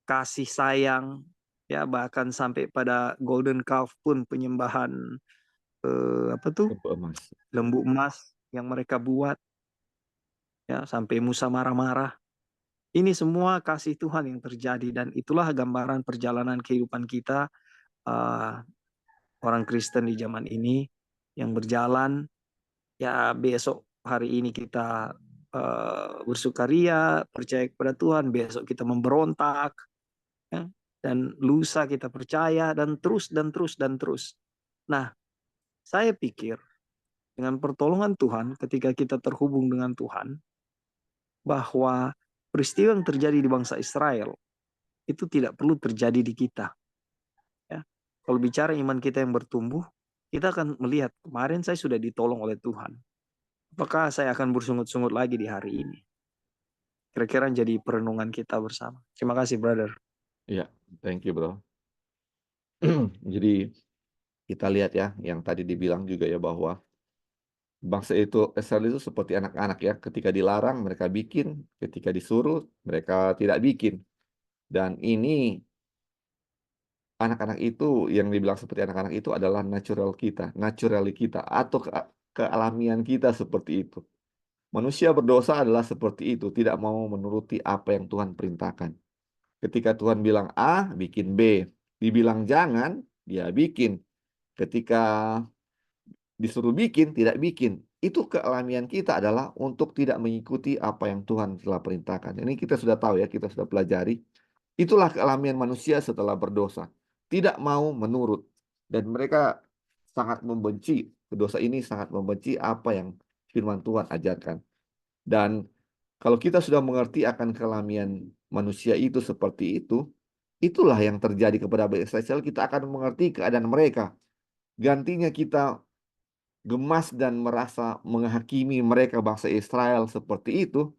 S3: kasih sayang, ya bahkan sampai pada golden calf pun penyembahan
S1: Lembu emas.
S3: lembu emas yang mereka buat, ya, sampai Musa marah-marah. Ini semua kasih Tuhan yang terjadi, dan itulah gambaran perjalanan kehidupan kita, orang Kristen di zaman ini yang berjalan. Ya, besok hari ini kita bersukaria, percaya kepada Tuhan, besok kita memberontak, ya, dan lusa kita percaya, dan terus dan terus dan terus. Nah, saya pikir dengan pertolongan Tuhan, ketika kita terhubung dengan Tuhan, bahwa peristiwa yang terjadi di bangsa Israel itu tidak perlu terjadi di kita. Ya. Kalau bicara iman kita yang bertumbuh, kita akan melihat, kemarin saya sudah ditolong oleh Tuhan. Apakah saya akan bersungut-sungut lagi di hari ini? Kira-kira jadi perenungan kita bersama. Terima kasih, brother.
S1: Iya, thank you, bro. Jadi kita lihat ya, yang tadi dibilang juga ya, bahwa bangsa Israel itu seperti anak-anak ya, ketika dilarang mereka bikin, ketika disuruh mereka tidak bikin. Dan ini anak-anak itu, yang dibilang seperti anak-anak itu adalah naturally kita, atau kealamian kita seperti itu. Manusia berdosa adalah seperti itu, tidak mau menuruti apa yang Tuhan perintahkan. Ketika Tuhan bilang A, bikin B. Dibilang jangan, dia bikin. Ketika disuruh bikin, tidak bikin. Itu kealamian kita adalah untuk tidak mengikuti apa yang Tuhan telah perintahkan. Ini kita sudah tahu ya, kita sudah pelajari. Itulah kealamian manusia setelah berdosa. Tidak mau menurut. Dan mereka sangat membenci, dosa ini sangat membenci apa yang firman Tuhan ajarkan. Dan kalau kita sudah mengerti akan kealamian manusia itu seperti itu, itulah yang terjadi kepada bangsa Israel. Kita akan mengerti keadaan mereka. Gantinya kita gemas dan merasa menghakimi mereka bangsa Israel seperti itu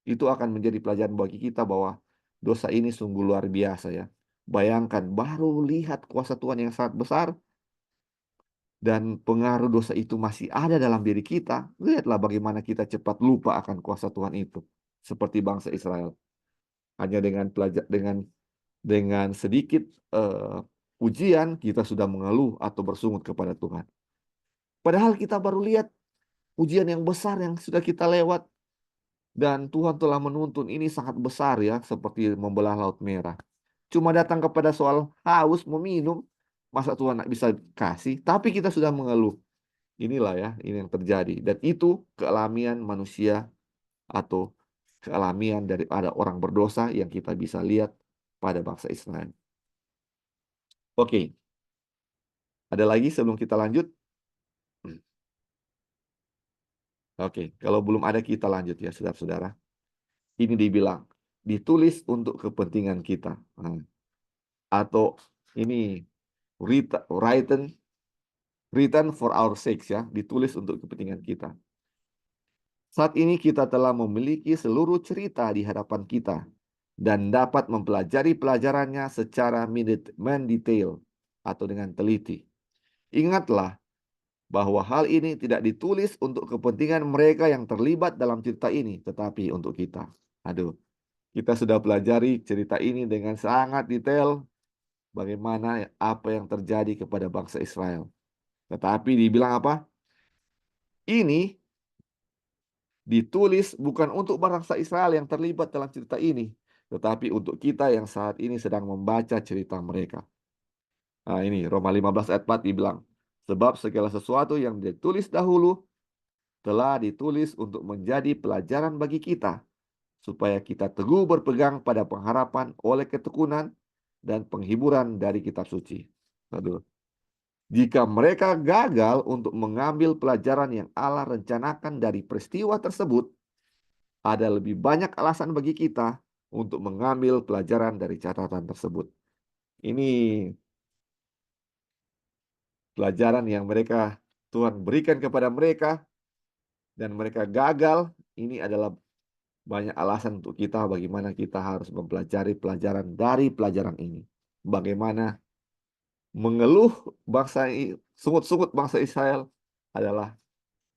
S1: akan menjadi pelajaran bagi kita bahwa dosa ini sungguh luar biasa ya. Bayangkan, baru lihat kuasa Tuhan yang sangat besar, dan pengaruh dosa itu masih ada dalam diri kita. Lihatlah bagaimana kita cepat lupa akan kuasa Tuhan itu. Seperti bangsa Israel. Hanya dengan sedikit ujian, kita sudah mengeluh atau bersungut kepada Tuhan. Padahal kita baru lihat ujian yang besar yang sudah kita lewat. Dan Tuhan telah menuntun, ini sangat besar ya, seperti membelah Laut Merah. Cuma datang kepada soal haus, mau minum, masa Tuhan tidak bisa kasih? Tapi kita sudah mengeluh. Inilah ya, ini yang terjadi. Dan itu kealamian manusia atau kealamian daripada orang berdosa yang kita bisa lihat pada bangsa Israel. Oke. Ada lagi sebelum kita lanjut? Oke, kalau belum ada kita lanjut ya, saudara-saudara. Ini dibilang, ditulis untuk kepentingan kita. Atau ini written for our sakes ya, ditulis untuk kepentingan kita. Saat ini kita telah memiliki seluruh cerita di hadapan kita dan dapat mempelajari pelajarannya secara mendetail atau dengan teliti. Ingatlah bahwa hal ini tidak ditulis untuk kepentingan mereka yang terlibat dalam cerita ini, tetapi untuk kita. Aduh, kita sudah pelajari cerita ini dengan sangat detail, bagaimana apa yang terjadi kepada bangsa Israel. Tetapi dibilang apa? Ini ditulis bukan untuk bangsa Israel yang terlibat dalam cerita ini, tetapi untuk kita yang saat ini sedang membaca cerita mereka. Nah ini Roma 15 ayat 4 dibilang, sebab segala sesuatu yang ditulis dahulu telah ditulis untuk menjadi pelajaran bagi kita, supaya kita teguh berpegang pada pengharapan oleh ketekunan dan penghiburan dari kitab suci. Aduh. Jika mereka gagal untuk mengambil pelajaran yang Allah rencanakan dari peristiwa tersebut, ada lebih banyak alasan bagi kita untuk mengambil pelajaran dari catatan tersebut. Ini pelajaran yang Tuhan berikan kepada mereka, dan mereka gagal. Ini adalah banyak alasan untuk kita bagaimana kita harus mempelajari pelajaran dari pelajaran ini. Bagaimana mengeluh sungut-sungut bangsa Israel adalah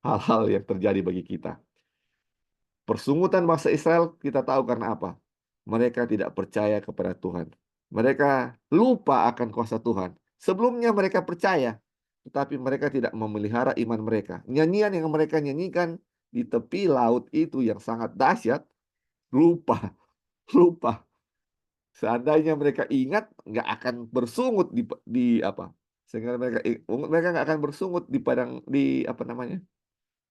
S1: hal-hal yang terjadi bagi kita. Persungutan bangsa Israel kita tahu karena apa? Mereka tidak percaya kepada Tuhan. Mereka lupa akan kuasa Tuhan. Sebelumnya mereka percaya, tetapi mereka tidak memelihara iman mereka. Nyanyian yang mereka nyanyikan di tepi laut itu yang sangat dahsyat, lupa, lupa. Seandainya mereka ingat, nggak akan bersungut di apa? Sehingga mereka nggak akan bersungut di padang, di apa namanya,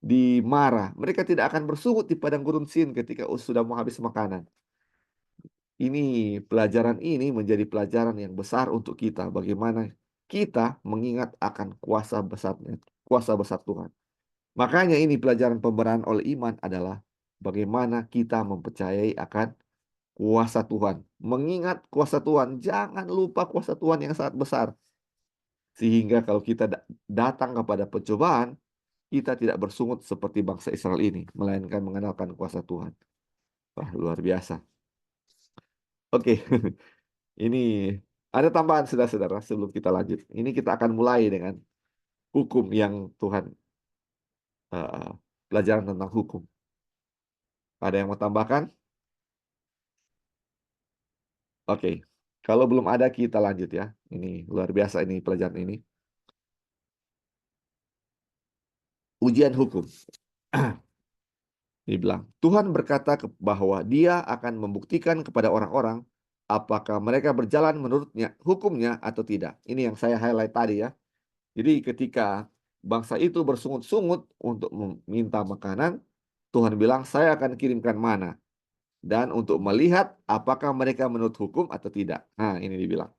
S1: di Mara. Mereka tidak akan bersungut di padang gurun Sin ketika sudah mau habis makanan. Ini pelajaran ini menjadi pelajaran yang besar untuk kita. Bagaimana kita mengingat akan kuasa besar Tuhan. Makanya ini pelajaran pemberian oleh iman adalah bagaimana kita mempercayai akan kuasa Tuhan. Mengingat kuasa Tuhan, jangan lupa kuasa Tuhan yang sangat besar. Sehingga kalau kita datang kepada pencobaan, kita tidak bersungut seperti bangsa Israel ini, melainkan mengenalkan kuasa Tuhan. Wah, luar biasa. Oke, ini ada tambahan saudara-saudara sebelum kita lanjut. Ini kita akan mulai dengan hukum yang Tuhan, pelajaran tentang hukum. Ada yang mau tambahkan? Oke, kalau belum ada kita lanjut ya. Ini luar biasa ini pelajaran ini. Ujian hukum. Dibilang, Tuhan berkata bahwa Dia akan membuktikan kepada orang-orang apakah mereka berjalan menurutnya hukumnya atau tidak. Ini yang saya highlight tadi ya. Jadi ketika bangsa itu bersungut-sungut untuk meminta makanan, Tuhan bilang, saya akan kirimkan mana. Dan untuk melihat apakah mereka menurut hukum atau tidak. Nah, ini dibilang.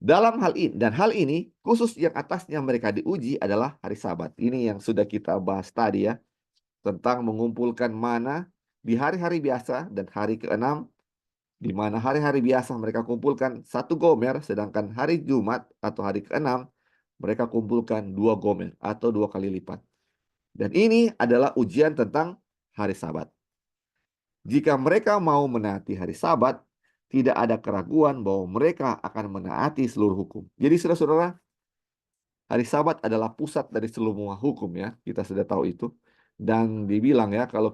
S1: Dalam hal ini, dan hal ini khusus yang atasnya mereka diuji adalah hari Sabat. Ini yang sudah kita bahas tadi ya. Tentang mengumpulkan mana di hari-hari biasa dan hari ke-6, di mana hari-hari biasa mereka kumpulkan 1 gomer, sedangkan hari Jumat atau hari ke-6 mereka kumpulkan 2 gomer atau 2 kali lipat. Dan ini adalah ujian tentang hari Sabat. Jika mereka mau menaati hari Sabat, tidak ada keraguan bahwa mereka akan menaati seluruh hukum. Jadi saudara-saudara, hari Sabat adalah pusat dari semua hukum ya. Kita sudah tahu itu. Dan dibilang ya, kalau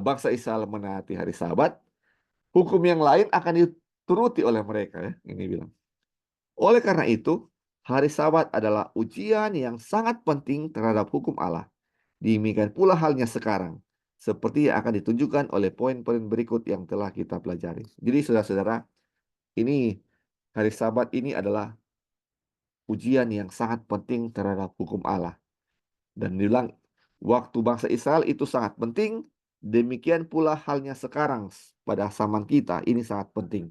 S1: bangsa Israel menaati hari Sabat, hukum yang lain akan dituruti oleh mereka ya. Ini bilang. Oleh karena itu, hari Sabat adalah ujian yang sangat penting terhadap hukum Allah. Demikian pula halnya sekarang, seperti yang akan ditunjukkan oleh poin-poin berikut yang telah kita pelajari. Jadi saudara-saudara, ini hari Sabat ini adalah ujian yang sangat penting terhadap hukum Allah. Dan dibilang waktu bangsa Israel itu sangat penting, demikian pula halnya sekarang pada zaman kita ini sangat penting.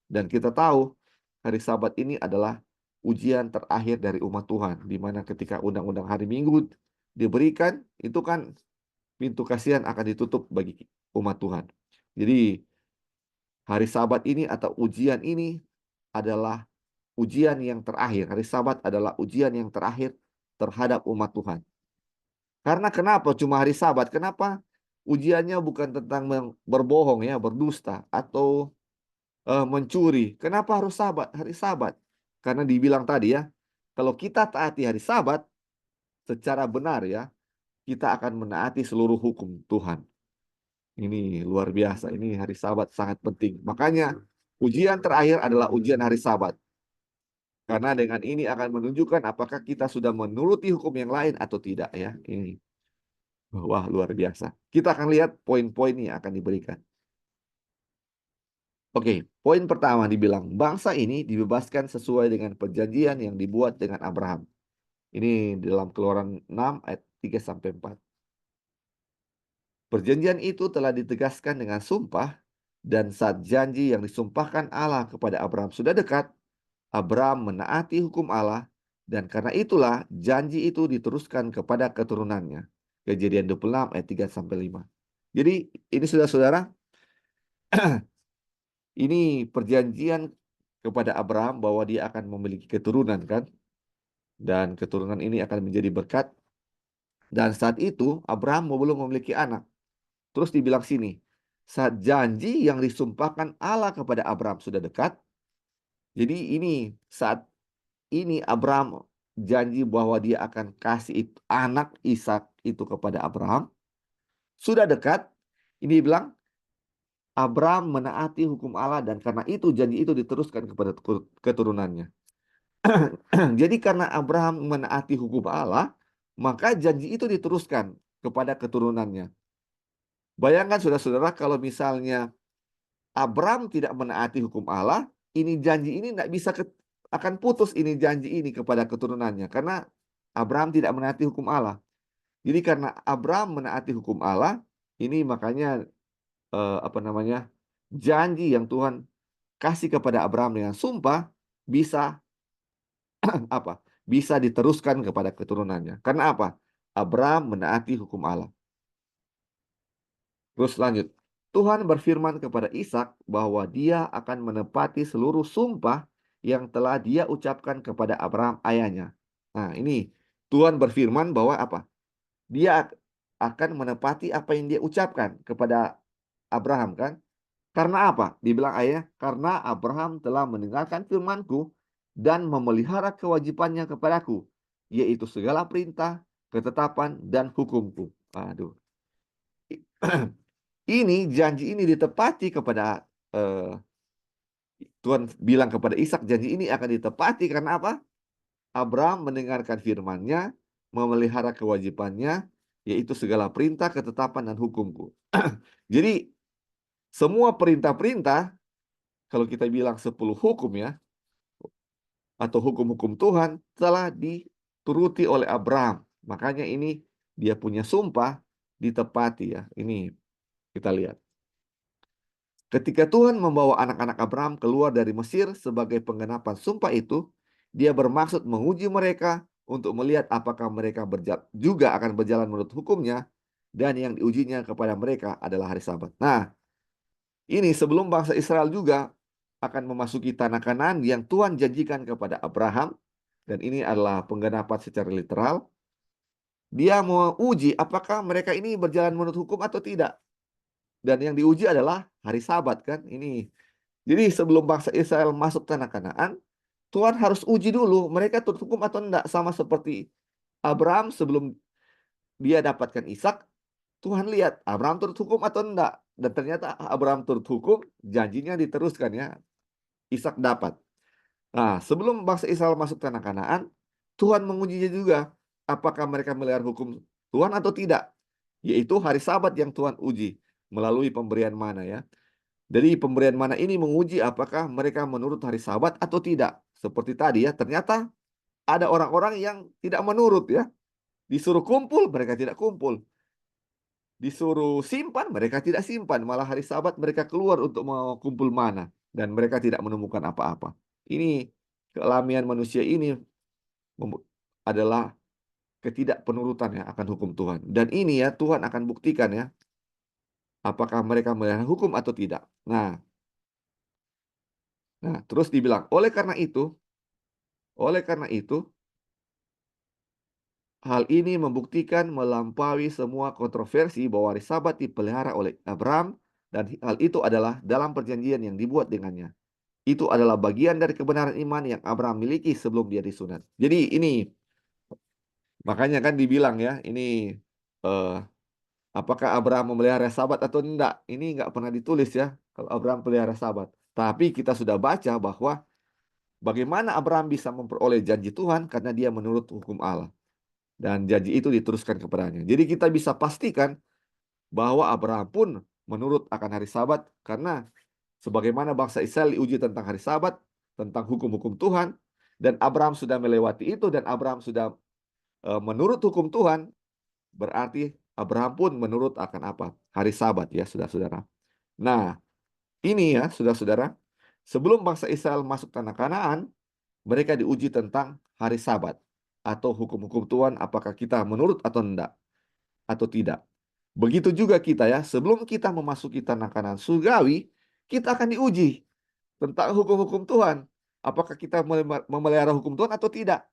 S1: Dan kita tahu hari Sabat ini adalah ujian terakhir dari umat Tuhan, di mana ketika undang-undang hari Minggu diberikan, itu kan pintu kasihan akan ditutup bagi umat Tuhan. Jadi hari Sabat ini atau ujian ini adalah ujian yang terakhir. Hari Sabat adalah ujian yang terakhir terhadap umat Tuhan. Karena kenapa cuma hari Sabat? Kenapa ujiannya bukan tentang berbohong ya, berdusta atau mencuri? Kenapa harus hari Sabat? Karena dibilang tadi ya, kalau kita taati hari Sabat secara benar ya, kita akan menaati seluruh hukum Tuhan. Ini luar biasa. Ini hari Sabat sangat penting. Makanya ujian terakhir adalah ujian hari Sabat. Karena dengan ini akan menunjukkan apakah kita sudah menuruti hukum yang lain atau tidak ya. Ini. Wah, luar biasa. Kita akan lihat poin-poin yang akan diberikan. Oke, poin pertama dibilang bangsa ini dibebaskan sesuai dengan perjanjian yang dibuat dengan Abraham. Ini dalam Keluaran 6 ayat 3 sampai 4. Perjanjian itu telah ditegaskan dengan sumpah, dan saat janji yang disumpahkan Allah kepada Abraham sudah dekat, Abraham menaati hukum Allah, dan karena itulah janji itu diteruskan kepada keturunannya. Kejadian 26 ayat 3 sampai 5. Jadi ini saudara-saudara, ini perjanjian kepada Abraham bahwa dia akan memiliki keturunan kan. Dan keturunan ini akan menjadi berkat. Dan saat itu Abraham belum memiliki anak. Terus dibilang sini, saat janji yang disumpahkan Allah kepada Abraham sudah dekat. Jadi ini saat ini Abraham janji bahwa dia akan kasih anak Ishak itu kepada Abraham. Sudah dekat, ini bilang Abraham menaati hukum Allah dan karena itu janji itu diteruskan kepada keturunannya. Jadi karena Abraham menaati hukum Allah, maka janji itu diteruskan kepada keturunannya. Bayangkan saudara-saudara, kalau misalnya Abram tidak menaati hukum Allah, ini janji ini tidak bisa akan putus ini janji ini kepada keturunannya, karena Abram tidak menaati hukum Allah. Jadi karena Abram menaati hukum Allah, ini makanya janji yang Tuhan kasih kepada Abraham dengan sumpah bisa bisa diteruskan kepada keturunannya. Karena apa? Abraham menaati hukum Allah. Terus lanjut. Tuhan berfirman kepada Ishak bahwa dia akan menepati seluruh sumpah yang telah dia ucapkan kepada Abraham ayahnya. Nah, ini Tuhan berfirman bahwa apa? Dia akan menepati apa yang dia ucapkan kepada Abraham, kan? Karena apa? Dibilang ayah, karena Abraham telah mendengarkan firman-Ku dan memelihara kewajibannya kepadaku, yaitu segala perintah, ketetapan, dan hukum-Ku. Aduh. Ini janji ini ditepati kepada Tuhan bilang kepada Ishak, janji ini akan ditepati karena apa? Abraham mendengarkan firman-Nya, memelihara kewajibannya, yaitu segala perintah, ketetapan, dan hukum-Ku. Jadi semua perintah-perintah, kalau kita bilang 10 hukum ya, atau hukum-hukum Tuhan telah dituruti oleh Abraham. Makanya ini dia punya sumpah ditepati ya. Ini kita lihat. Ketika Tuhan membawa anak-anak Abraham keluar dari Mesir sebagai penggenapan sumpah itu, dia bermaksud menguji mereka untuk melihat apakah mereka juga akan berjalan menurut hukumnya, dan yang diujinya kepada mereka adalah hari Sabat. Nah, ini sebelum bangsa Israel juga akan memasuki tanah Kanaan yang Tuhan janjikan kepada Abraham, dan ini adalah penggenapan secara literal. Dia mau uji apakah mereka ini berjalan menurut hukum atau tidak. Dan yang diuji adalah hari Sabat, kan? Ini. Jadi sebelum bangsa Israel masuk tanah Kanaan, Tuhan harus uji dulu mereka turut hukum atau enggak, sama seperti Abraham sebelum dia dapatkan Ishak. Tuhan lihat Abraham turut hukum atau enggak. Dan ternyata Abraham turut hukum, janjinya diteruskan ya. Ishak dapat. Nah, sebelum bangsa Israel masuk tanah Kanaan, Tuhan mengujinya juga apakah mereka melanggar hukum Tuhan atau tidak. Yaitu hari Sabat yang Tuhan uji melalui pemberian mana ya. Jadi pemberian mana ini menguji apakah mereka menurut hari Sabat atau tidak. Seperti tadi ya, ternyata ada orang-orang yang tidak menurut ya. Disuruh kumpul, mereka tidak kumpul. Disuruh simpan, mereka tidak simpan. Malah hari Sabat mereka keluar untuk mau kumpul mana. Dan mereka tidak menemukan apa-apa. Ini kealamian manusia ini adalah ketidakpenurutan ya akan hukum Tuhan. Dan ini ya Tuhan akan buktikan ya apakah mereka melanggar hukum atau tidak. Nah, terus dibilang oleh karena itu hal ini membuktikan melampaui semua kontroversi bahwa hari Sabat dipelihara oleh Abraham, dan hal itu adalah dalam perjanjian yang dibuat dengannya. Itu adalah bagian dari kebenaran iman yang Abraham miliki sebelum dia disunat. Jadi ini makanya kan dibilang ya, ini apakah Abraham memelihara Sabat atau enggak? Ini enggak pernah ditulis ya, kalau Abraham pelihara Sabat. Tapi kita sudah baca bahwa bagaimana Abraham bisa memperoleh janji Tuhan karena dia menurut hukum Allah. Dan janji itu diteruskan kepadanya. Jadi kita bisa pastikan bahwa Abraham pun menurut akan hari Sabat, karena sebagaimana bangsa Israel diuji tentang hari Sabat, tentang hukum-hukum Tuhan, dan Abraham sudah melewati itu, dan Abraham sudah menurut hukum Tuhan, berarti Abraham pun menurut akan apa? Hari Sabat ya, saudara-saudara. Nah, ini ya, saudara-saudara, sebelum bangsa Israel masuk tanah Kanaan, mereka diuji tentang hari Sabat atau hukum-hukum Tuhan, apakah kita menurut atau enggak, atau tidak. Begitu juga kita ya, sebelum kita memasuki tanah Kanaan surgawi, kita akan diuji tentang hukum-hukum Tuhan. Apakah kita memelihara hukum Tuhan atau tidak.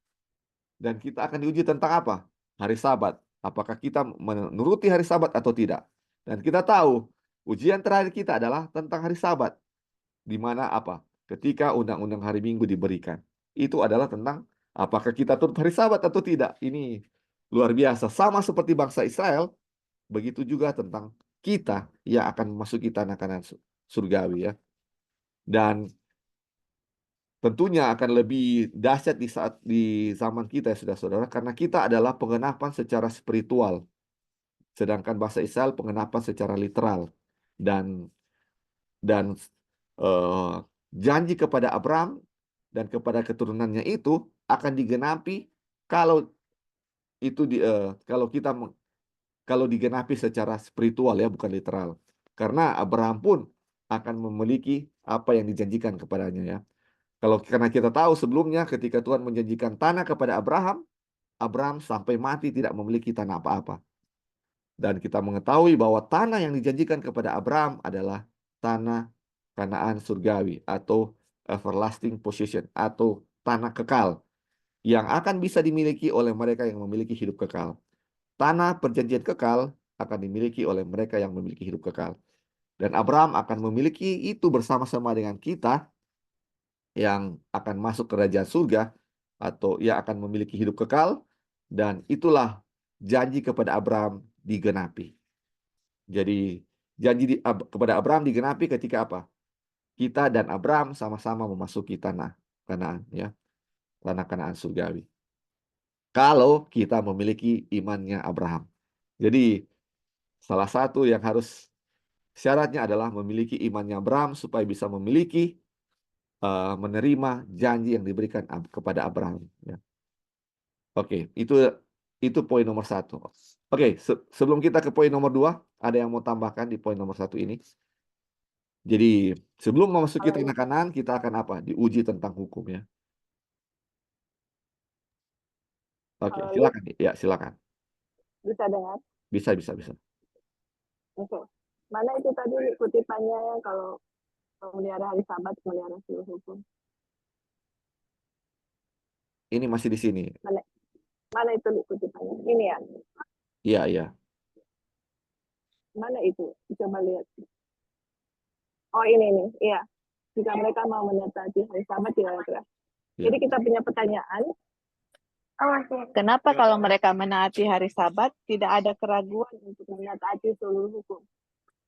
S1: Dan kita akan diuji tentang apa? Hari Sabat. Apakah kita menuruti hari Sabat atau tidak. Dan kita tahu, ujian terakhir kita adalah tentang hari Sabat. Di mana apa? Ketika undang-undang hari Minggu diberikan. Itu adalah tentang apakah kita turut hari Sabat atau tidak. Ini luar biasa. Sama seperti bangsa Israel, begitu juga tentang kita yang akan memasuki tanah Kanaan surgawi ya. Dan tentunya akan lebih dahsyat di zaman kita ya saudara-saudara, karena kita adalah pengenapan secara spiritual, sedangkan bangsa Israel pengenapan secara literal. Dan eh, janji kepada Abraham dan kepada keturunannya itu akan digenapi kalau kalau digenapi secara spiritual ya, bukan literal. Karena Abraham pun akan memiliki apa yang dijanjikan kepadanya ya. Karena kita tahu sebelumnya ketika Tuhan menjanjikan tanah kepada Abraham, Abraham sampai mati tidak memiliki tanah apa-apa. Dan kita mengetahui bahwa tanah yang dijanjikan kepada Abraham adalah tanah Kanaan surgawi atau everlasting possession atau tanah kekal yang akan bisa dimiliki oleh mereka yang memiliki hidup kekal. Tanah perjanjian kekal akan dimiliki oleh mereka yang memiliki hidup kekal. Dan Abraham akan memiliki itu bersama-sama dengan kita yang akan masuk kerajaan surga atau yang akan memiliki hidup kekal, dan itulah janji kepada Abraham digenapi. Jadi kepada Abraham digenapi ketika apa? Kita dan Abraham sama-sama memasuki tanah Kanaan ya. Tanah Kanaan surgawi. Kalau kita memiliki imannya Abraham. Jadi salah satu yang harus syaratnya adalah memiliki imannya Abraham supaya bisa memiliki menerima janji yang diberikan kepada Abraham. Ya. Oke, itu poin nomor 1. Oke, sebelum kita ke poin nomor 2, ada yang mau tambahkan di poin nomor 1 ini? Jadi sebelum memasuki tanah Kanaan, kita akan apa? Diuji tentang hukum ya. Oke, silakan. Ya, silakan.
S4: Bisa dengar?
S1: Bisa.
S4: Oke. Mana itu tadi kutipannya yang kalau memelihara hari Sabat, memelihara seluruh hukum?
S1: Ini masih di sini.
S4: Mana itu kutipannya? Ini ya?
S1: Iya.
S4: Mana itu? Coba lihat. Oh, ini nih. Iya. Jika mereka mau menyertai hari Sabat, tidak keras.
S1: Ya.
S4: Jadi kita punya pertanyaan.
S2: Kenapa kalau mereka menaati hari Sabat tidak ada keraguan untuk
S4: menaati seluruh hukum?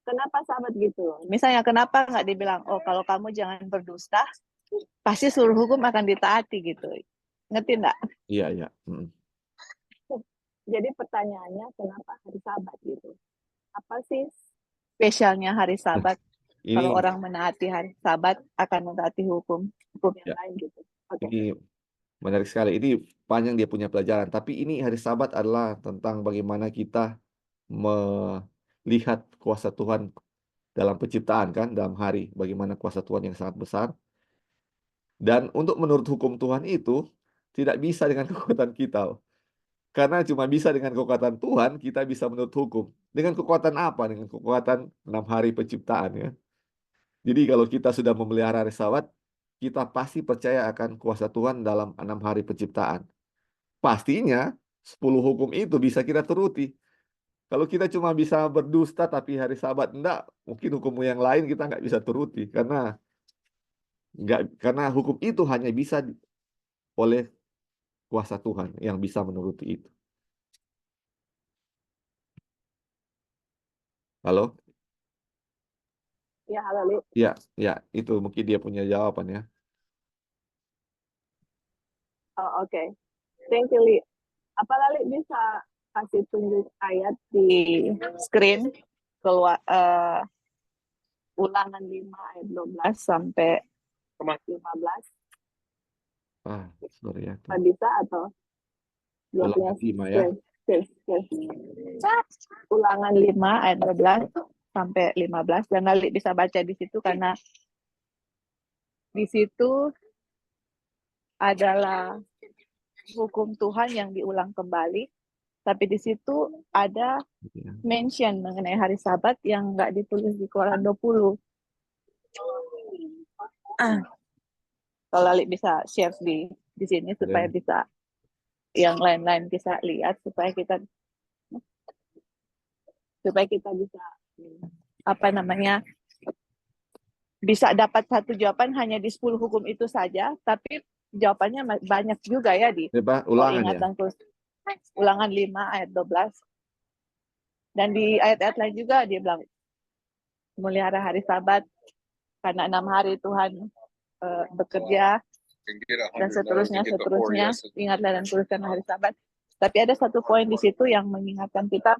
S4: Kenapa Sabat gitu?
S2: Misalnya kenapa nggak dibilang, oh kalau kamu jangan berdusta, pasti seluruh hukum akan ditaati gitu. Ngerti nggak?
S1: Iya.
S4: Jadi pertanyaannya kenapa hari Sabat gitu? Apa sih
S2: Spesialnya hari Sabat?
S1: Ini,
S2: kalau orang menaati hari Sabat akan mentaati hukum yang
S4: lain gitu. Okay.
S1: Ini menarik sekali. Ini panjang dia punya pelajaran. Tapi ini hari Sabat adalah tentang bagaimana kita melihat kuasa Tuhan dalam penciptaan kan, dalam hari. Bagaimana kuasa Tuhan yang sangat besar. Dan untuk menurut hukum Tuhan itu tidak bisa dengan kekuatan kita. Karena cuma bisa dengan kekuatan Tuhan kita bisa menurut hukum. Dengan kekuatan apa? Dengan kekuatan 6 hari penciptaan ya. Jadi kalau kita sudah memelihara hari Sabat, kita pasti percaya akan kuasa Tuhan dalam 6 hari penciptaan. Pastinya 10 hukum itu bisa kita turuti. Kalau kita cuma bisa berdusta tapi hari Sabat enggak, mungkin hukum yang lain kita nggak bisa turuti karena hukum itu hanya bisa oleh kuasa Tuhan yang bisa menuruti itu. Halo?
S4: Ya, halo Li.
S1: Ya, itu mungkin dia punya jawaban ya.
S4: Oh, oke. Thank you, Li. Apa Lali bisa kasih tunjuk ayat di
S2: screen keluar Ulangan 5 ayat 12 sampai 15.
S1: Sorry ya.
S4: Bisa atau
S1: Ulangan 5 ya.
S4: Yes.
S2: Ulangan 5 ayat 12 sampai 15 dan Lali bisa baca di situ karena di situ adalah hukum Tuhan yang diulang kembali, tapi di situ ada mention mengenai hari Sabat yang nggak ditulis di Quran 20. Kalau Lali bisa share di sini supaya bisa yang lain-lain bisa lihat supaya kita bisa bisa dapat satu jawaban hanya di 10 hukum itu saja, tapi jawabannya banyak juga ya di
S1: Ulangan ya.
S2: Ulangan 5 ayat 12. Dan di ayat-ayat lain juga dia bilang melihara hari Sabat karena 6 hari Tuhan bekerja
S4: dan seterusnya, ingatlah dan kuduskanlah hari Sabat. Tapi ada satu poin di situ yang mengingatkan kita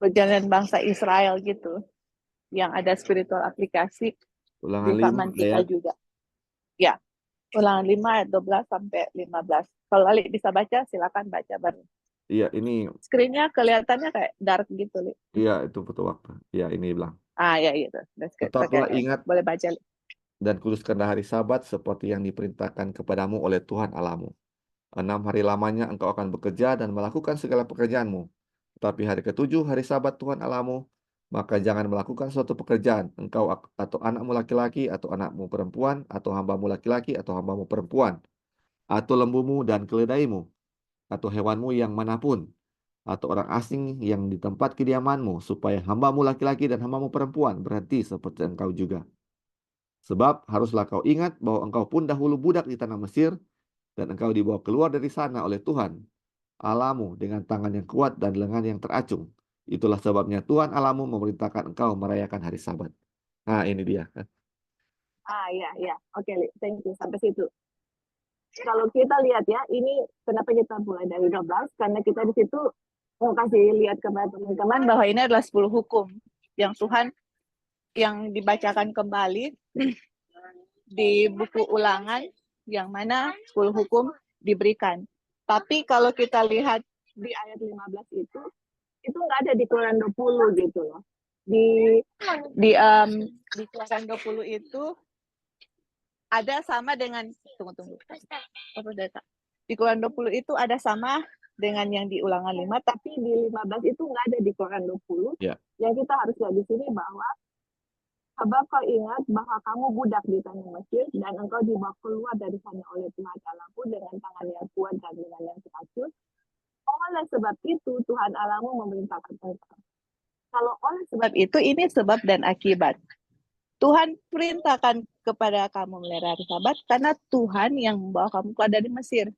S4: perjalanan bangsa Israel gitu, yang ada spiritual aplikasi di
S1: Ulangan 5
S4: zaman kita
S1: ayat.
S4: juga. Ya, Ulangan 5 ayat 12 sampai 15. Kalau Ali bisa baca, silakan baca baru.
S1: Iya, ini
S4: Screen-nya kelihatannya kayak dark gitu, Li.
S1: iya itu betul waktu. Iya, ini bilang.
S4: Ya gitu.
S1: Tetaplah ingat
S4: Boleh baca, Li.
S1: dan kuduskanlah hari Sabat seperti yang diperintahkan kepadamu oleh Tuhan Allahmu. 6 hari lamanya engkau akan bekerja dan melakukan segala pekerjaanmu. Tetapi hari ketujuh, hari Sabat Tuhan Allahmu, maka jangan melakukan suatu pekerjaan, engkau atau anakmu laki-laki, atau anakmu perempuan, atau hambamu laki-laki, atau hambamu perempuan, atau lembumu dan keledaimu, atau hewanmu yang manapun, atau orang asing yang di tempat kediamanmu, supaya hambamu laki-laki dan hambamu perempuan berhenti seperti engkau juga. Sebab haruslah kau ingat bahwa engkau pun dahulu budak di tanah Mesir, dan engkau dibawa keluar dari sana oleh Tuhan Allahmu dengan tangan yang kuat dan lengan yang teracung. Itulah sebabnya Tuhan Allahmu memerintahkan engkau merayakan hari Sabat. Nah, ini dia.
S4: Ya. Oke, Li. Thank you. Sampai situ. Kalau kita lihat ya, ini kenapa kita mulai dari 12? Karena kita di situ mau kasih lihat kepada teman-teman bahwa ini adalah 10 hukum yang Tuhan yang dibacakan kembali di buku Ulangan, yang mana 10 hukum diberikan. Tapi kalau kita lihat di ayat 15 itu nggak ada di Keluaran 20 gitu loh. Di Keluaran 20 itu ada sama dengan tunggu. Di Keluaran 20 itu ada sama dengan yang di Ulangan 5, tapi di 15 itu nggak ada di Keluaran 20.
S1: Ya.
S4: Yang kita harus lihat di sini bahwa sebab kau ingat bahwa kamu budak di tanah Mesir dan engkau dibawa keluar dari sana oleh Tuhan Allahmu dengan tangan yang kuat dan dengan yang teracun. Oleh sebab itu Tuhan Allahmu memerintahkan engkau. Kalau oleh sebab itu, ini sebab dan akibat. Tuhan perintahkan kepada kamu memelihara hari Sabat karena Tuhan yang membawa kamu keluar dari Mesir.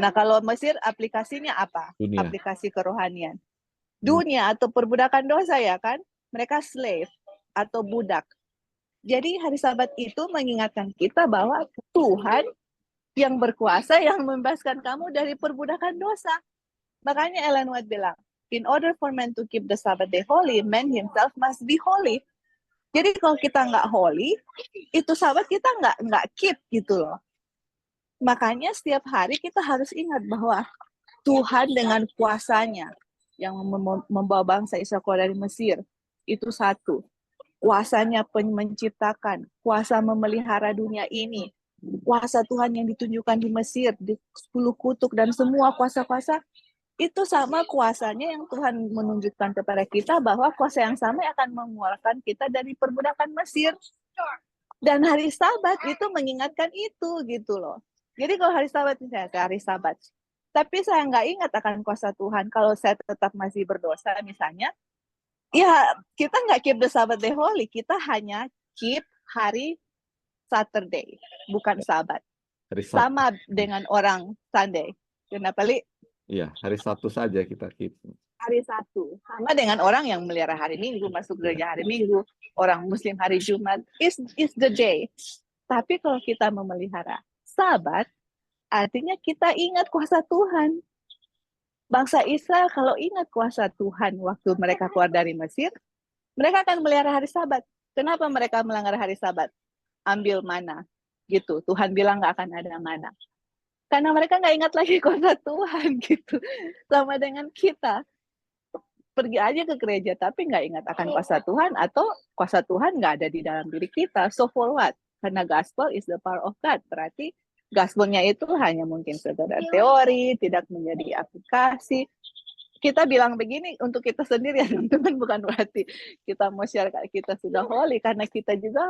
S4: Nah, kalau Mesir aplikasinya apa?
S1: Dunia.
S4: Aplikasi kerohanian. Dunia atau perbudakan dosa ya kan? Mereka slave atau budak. Jadi hari Sabat itu mengingatkan kita bahwa Tuhan yang berkuasa yang membebaskan kamu dari perbudakan dosa. Makanya Ellen White bilang, in order for man to keep the Sabbath day holy, man himself must be holy. Jadi kalau kita nggak holy, itu Sabat kita nggak keep gitu loh. Makanya setiap hari kita harus ingat bahwa Tuhan dengan kuasanya yang membawa bangsa Israel keluar dari Mesir, itu satu. Kuasanya menciptakan, kuasa memelihara dunia ini, kuasa Tuhan yang ditunjukkan di Mesir, di 10 kutub dan semua kuasa-kuasa, itu sama kuasanya yang Tuhan menunjukkan kepada kita bahwa kuasa yang sama akan mengeluarkan kita dari perbudakan Mesir. Dan hari Sabat itu mengingatkan itu gitu loh. Jadi kalau hari Sabat misalnya hari Sabat, tapi saya nggak ingat akan kuasa Tuhan kalau saya tetap masih berdosa misalnya, ya kita nggak keep the Sabbath day holy, kita hanya keep hari Saturday, bukan Sabat. Sama dengan orang Sunday. Kenapa, Li?
S1: Iya, hari Sabtu saja kita keep.
S4: Hari Sabtu. Sama dengan orang yang melihara hari Minggu, masuk gereja hari Minggu, orang Muslim hari Jumat, is the day. Tapi kalau kita memelihara Sabat, artinya kita ingat kuasa Tuhan. Bangsa Israel kalau ingat kuasa Tuhan waktu mereka keluar dari Mesir, mereka akan melihara hari Sabat. Kenapa mereka melanggar hari Sabat? Ambil mana, gitu. Tuhan bilang nggak akan ada mana. Karena mereka nggak ingat lagi kuasa Tuhan, gitu. Sama dengan kita. Pergi aja ke gereja, tapi nggak ingat akan kuasa Tuhan, atau kuasa Tuhan nggak ada di dalam diri kita. So for what? Karena gospel is the power of God. Berarti gospelnya itu hanya mungkin sekedar teori, tidak menjadi aplikasi. Kita bilang begini untuk kita sendiri ya teman-teman, bukan berarti kita mau share kita sudah holy, karena kita juga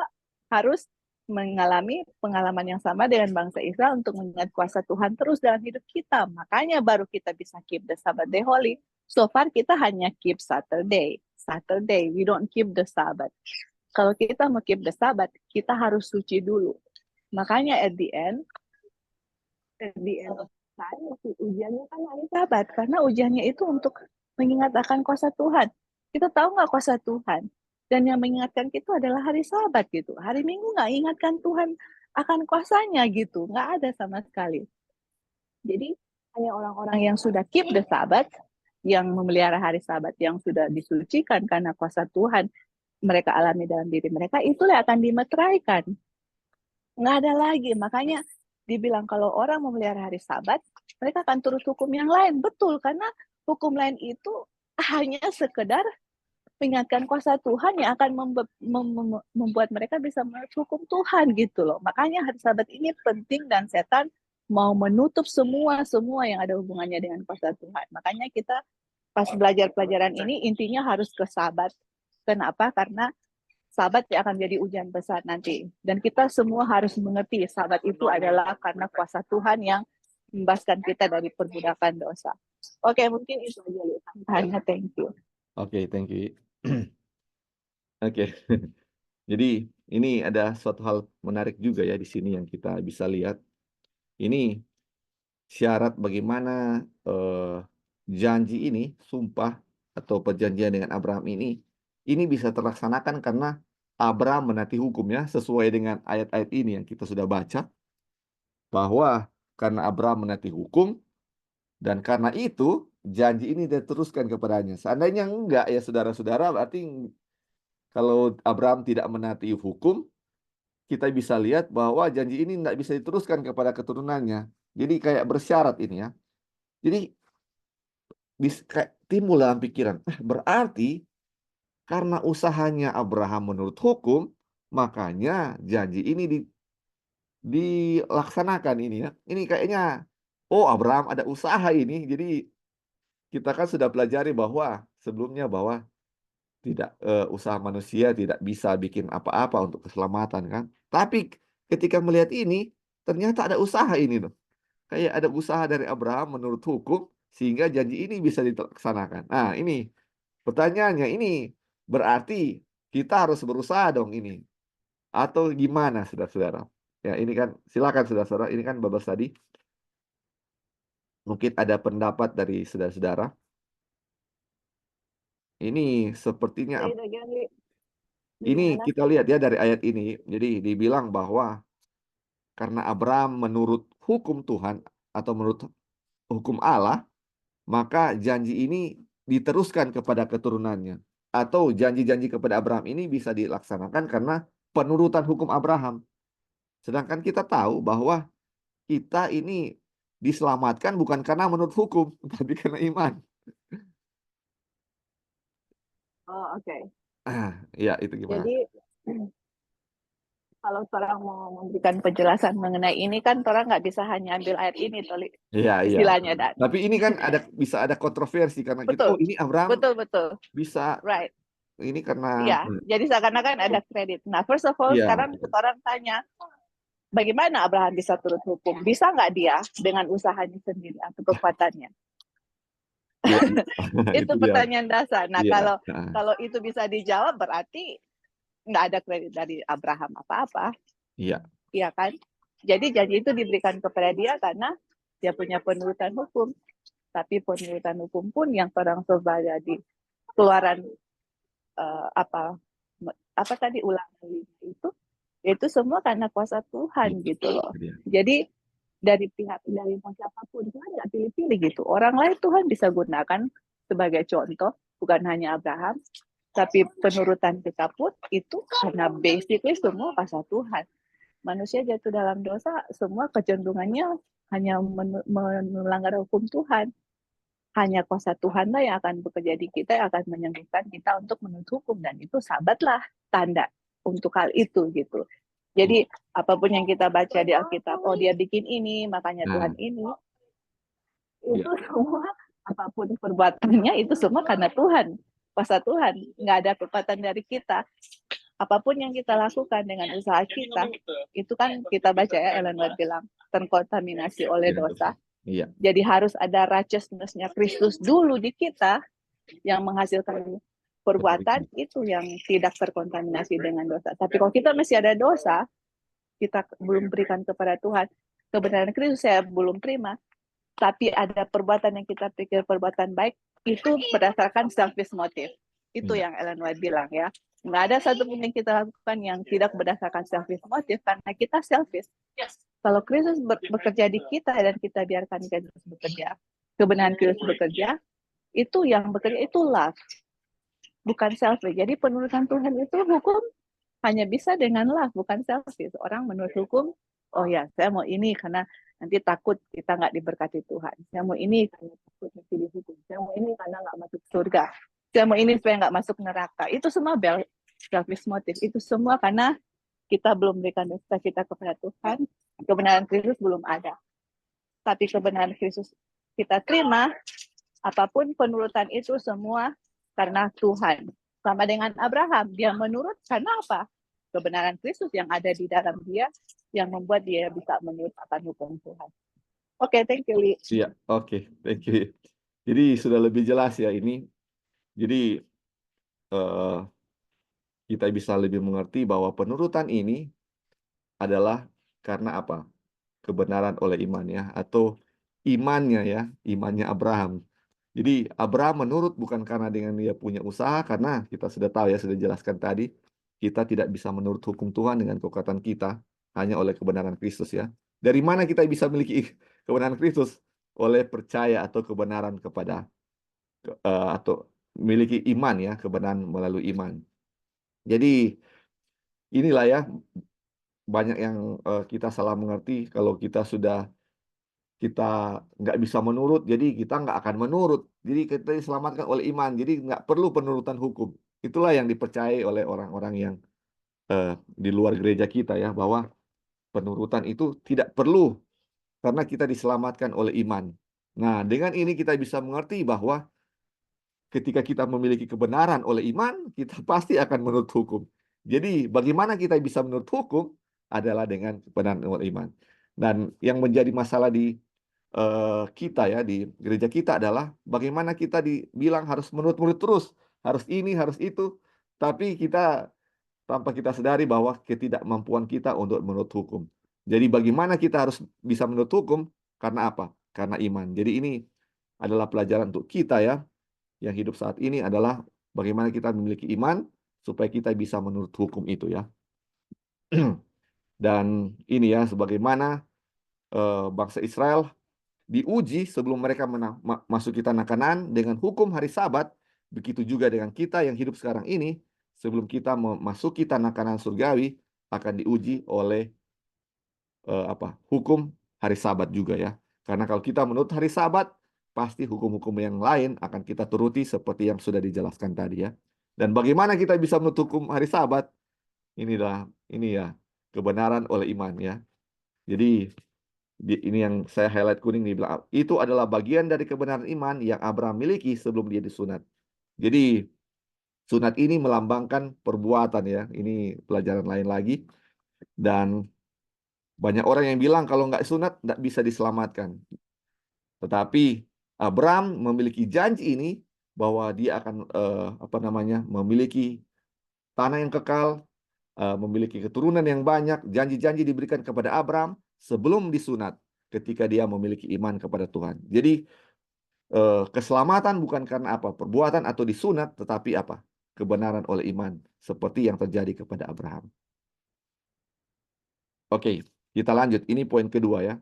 S4: harus mengalami pengalaman yang sama dengan bangsa Israel untuk mengingat kuasa Tuhan terus dalam hidup kita. Makanya baru kita bisa keep the Sabbath day holy. So far kita hanya keep Saturday. We don't keep the Sabbath. Kalau kita mau keep the Sabbath, kita harus suci dulu. Makanya at the end of time, ujiannya kan hari Sabat. Karena ujiannya itu untuk mengingat akan kuasa Tuhan. Kita tahu nggak kuasa Tuhan? Dan yang mengingatkan kita adalah hari Sabat gitu. Hari Minggu nggak ingatkan Tuhan akan kuasanya gitu. Nggak ada sama sekali. Jadi hanya orang-orang yang sudah keep the Sabbath, yang memelihara hari Sabat, yang sudah disucikan karena kuasa Tuhan mereka alami dalam diri mereka, itulah akan dimeteraikan. Nggak ada lagi. Makanya dibilang kalau orang memelihara hari Sabat, mereka akan turut hukum yang lain. Betul, karena hukum lain itu hanya sekedar mengingatkan kuasa Tuhan yang akan membuat mereka bisa menurut hukum Tuhan gitu loh. Makanya hari Sabat ini penting dan setan mau menutup semua yang ada hubungannya dengan kuasa Tuhan. Makanya kita pas belajar pelajaran ini intinya harus ke Sabat. Kenapa? Karena Sabat yang akan jadi ujian besar nanti. Dan kita semua harus mengerti Sabat itu adalah karena kuasa Tuhan yang membebaskan kita dari perbudakan dosa. Oke, mungkin itu aja tambahannya. Thank you.
S1: Oke, thank you. Oke. Jadi ini ada suatu hal menarik juga ya di sini yang kita bisa lihat. Ini syarat bagaimana janji ini, sumpah atau perjanjian dengan Abraham ini bisa terlaksanakan karena Abraham menaati hukum ya, sesuai dengan ayat-ayat ini yang kita sudah baca, bahwa karena Abraham menaati hukum, dan karena itu janji ini diteruskan kepadanya. Seandainya enggak ya saudara-saudara, berarti kalau Abraham tidak menaati hukum, kita bisa lihat bahwa janji ini tidak bisa diteruskan kepada keturunannya. Jadi kayak bersyarat ini ya. Jadi timbul dalam pikiran, berarti karena usahanya Abraham menurut hukum, makanya janji ini dilaksanakan ini ya. Ini kayaknya, oh Abraham ada usaha ini. Jadi kita kan sudah pelajari bahwa sebelumnya bahwa tidak usaha manusia tidak bisa bikin apa-apa untuk keselamatan kan. Tapi ketika melihat ini, ternyata ada usaha ini loh. Kayak ada usaha dari Abraham menurut hukum sehingga janji ini bisa dilaksanakan. Nah, ini pertanyaannya, ini berarti kita harus berusaha dong ini. Atau gimana saudara-saudara? Ya, ini kan silakan saudara-saudara, ini kan babas tadi. Mungkin ada pendapat dari saudara-saudara. Ini sepertinya ini kita lihat ya dari ayat ini. Jadi dibilang bahwa karena Abraham menurut hukum Tuhan atau menurut hukum Allah, maka janji ini diteruskan kepada keturunannya. Atau janji-janji kepada Abraham ini bisa dilaksanakan karena penurutan hukum Abraham. Sedangkan kita tahu bahwa kita ini diselamatkan bukan karena menurut hukum, tapi karena iman.
S4: Oh, oke.
S1: Ya, itu gimana?
S4: Jadi kalau orang mau memberikan penjelasan mengenai ini kan orang nggak bisa hanya ambil ayat ini Toli.
S1: Iya, iya.
S4: Istilahnya Dan.
S1: Tapi ini kan bisa ada kontroversi karena kita,
S4: Betul.
S1: ini Abraham
S4: Betul.
S1: bisa.
S4: Right.
S1: Ini karena
S4: Iya, jadi seakan-akan ada kredit. Nah, first of all, sekarang orang tanya, bagaimana Abraham bisa turut hukum? Bisa nggak dia dengan usahanya sendiri atau kekuatannya? Itu pertanyaan dasar. Nah, kalau itu bisa dijawab berarti nggak ada kredit dari Abraham apa-apa.
S1: Iya.
S4: Iya kan? Jadi janji itu diberikan kepada dia karena dia punya penurutan hukum. Tapi penurutan hukum pun yang orang coba jadi keluaran apa tadi ulangan itu semua karena kuasa Tuhan gitu loh. Jadi dari siapapun Tuhan nggak pilih-pilih gitu. Orang lain Tuhan bisa gunakan sebagai contoh, bukan hanya Abraham, tapi penurutan kita pun itu karena basically semua kuasa Tuhan. Manusia jatuh dalam dosa, semua kecenderungannya hanya melanggar hukum Tuhan. Hanya kuasa Tuhanlah yang akan bekerja di kita, yang akan menyembuhkan kita untuk menurut hukum, dan itu Sabatlah tanda untuk hal itu gitu. Jadi apapun yang kita baca di Alkitab, oh dia bikin ini, makanya Tuhan ini, itu semua apapun perbuatannya itu semua karena Tuhan, kuasa Tuhan, nggak ada kekuatan dari kita. Apapun yang kita lakukan dengan usaha kita, itu kan kita baca ya, Ellen White bilang terkontaminasi oleh dosa.
S1: Iya.
S4: Jadi harus ada righteousness-nya Kristus dulu di kita yang menghasilkan perbuatan itu yang tidak terkontaminasi dengan dosa. Tapi kalau kita masih ada dosa, kita belum berikan kepada Tuhan, kebenaran Kristus saya belum terima, tapi ada perbuatan yang kita pikir perbuatan baik, itu berdasarkan selfish motive. Itu yang Ellen White bilang ya. Nggak ada satupun yang kita lakukan yang tidak berdasarkan selfish motive karena kita selfish. Kalau Kristus bekerja di kita dan kita biarkan Kristus bekerja, kebenaran Kristus bekerja, itu yang bekerja itu love, bukan selfish. Jadi penurutan Tuhan itu hukum hanya bisa dengan love, bukan selfish. Orang menurut hukum, oh ya saya mau ini karena nanti takut kita nggak diberkati Tuhan. Saya mau ini karena takut nanti dihukum. Saya mau ini karena nggak masuk surga. Saya mau ini supaya nggak masuk neraka. Itu semua selfish motive. Itu semua karena kita belum berikan dosa kita kepada Tuhan. Kebenaran Kristus belum ada. Tapi kebenaran Kristus kita terima, apapun penurutan itu semua karena Tuhan. Sama dengan Abraham, dia menurut karena apa? Kebenaran Kristus yang ada di dalam dia yang membuat dia bisa menurut akan hukum Tuhan. Oke, thank you, Li.
S1: Iya, oke, thank you. Jadi sudah lebih jelas ya ini. Jadi kita bisa lebih mengerti bahwa penurutan ini adalah karena apa? Kebenaran oleh iman ya, atau imannya ya, imannya Abraham. Jadi Abraham menurut bukan karena dengan dia punya usaha, karena kita sudah tahu ya, sudah jelaskan tadi, kita tidak bisa menurut hukum Tuhan dengan kekuatan kita, hanya oleh kebenaran Kristus ya. Dari mana kita bisa memiliki kebenaran Kristus? Oleh percaya atau kebenaran kepada atau memiliki iman ya, kebenaran melalui iman. Jadi inilah ya, banyak yang kita salah mengerti kalau kita nggak bisa menurut, jadi kita nggak akan menurut. Jadi kita diselamatkan oleh iman, jadi nggak perlu penurutan hukum. Itulah yang dipercayai oleh orang-orang yang di luar gereja kita ya, bahwa penurutan itu tidak perlu karena kita diselamatkan oleh iman. Nah, dengan ini kita bisa mengerti bahwa ketika kita memiliki kebenaran oleh iman, kita pasti akan menurut hukum. Jadi, bagaimana kita bisa menurut hukum adalah dengan kebenaran oleh iman. Dan yang menjadi masalah di kita ya, di gereja kita adalah bagaimana kita dibilang harus menurut-menurut terus, harus ini, harus itu, tapi kita tanpa kita sadari bahwa ketidakmampuan kita untuk menurut hukum. Jadi bagaimana kita harus bisa menurut hukum? Karena apa? Karena iman. Jadi ini adalah pelajaran untuk kita ya, yang hidup saat ini adalah bagaimana kita memiliki iman supaya kita bisa menurut hukum itu ya. Dan ini ya, sebagaimana bangsa Israel diuji sebelum mereka masuki tanah Kanaan dengan hukum hari Sabat, begitu juga dengan kita yang hidup sekarang ini, sebelum kita memasuki tanah Kanaan surgawi akan diuji oleh hukum hari Sabat juga ya. Karena kalau kita menurut hari Sabat, pasti hukum-hukum yang lain akan kita turuti seperti yang sudah dijelaskan tadi ya. Dan bagaimana kita bisa menurut hukum hari Sabat? Ini ya, kebenaran oleh iman ya. Jadi ini yang saya highlight kuning nih, bilang itu adalah bagian dari kebenaran iman yang Abraham miliki sebelum dia disunat. Jadi sunat ini melambangkan perbuatan ya. Ini pelajaran lain lagi. Dan banyak orang yang bilang kalau nggak sunat nggak bisa diselamatkan. Tetapi Abraham memiliki janji ini bahwa dia akan memiliki tanah yang kekal, memiliki keturunan yang banyak. Janji-janji diberikan kepada Abraham sebelum disunat ketika dia memiliki iman kepada Tuhan. Jadi keselamatan bukan karena apa? Perbuatan atau disunat, tetapi apa? Kebenaran oleh iman seperti yang terjadi kepada Abraham. Oke, kita lanjut. Ini poin kedua ya.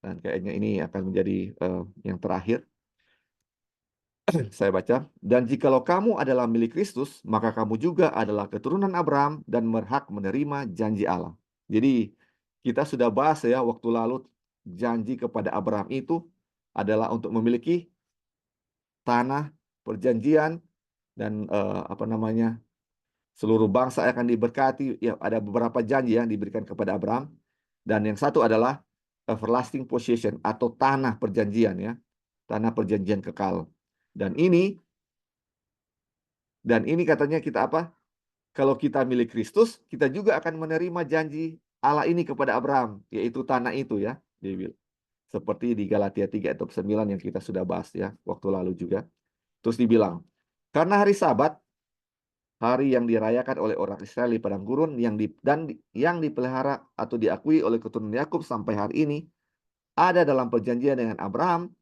S1: Dan kayaknya ini akan menjadi yang terakhir. Saya baca. Dan jikalau kamu adalah milik Kristus, maka kamu juga adalah keturunan Abraham dan berhak menerima janji Allah. Jadi kita sudah bahas ya waktu lalu, janji kepada Abraham itu adalah untuk memiliki tanah perjanjian dan seluruh bangsa akan diberkati. Ya, ada beberapa janji yang diberikan kepada Abraham. Dan yang satu adalah everlasting possession atau tanah perjanjian ya. Tanah perjanjian kekal. Dan ini katanya kita apa? Kalau kita milik Kristus, kita juga akan menerima janji Allah ini kepada Abraham, yaitu tanah itu ya. Seperti di Galatia 3 ayat 9 yang kita sudah bahas ya waktu lalu juga. Terus dibilang, karena hari Sabat, hari yang dirayakan oleh orang Israel di padang gurun yang dipelihara atau diakui oleh keturunan Yakub sampai hari ini, ada dalam perjanjian dengan Abraham,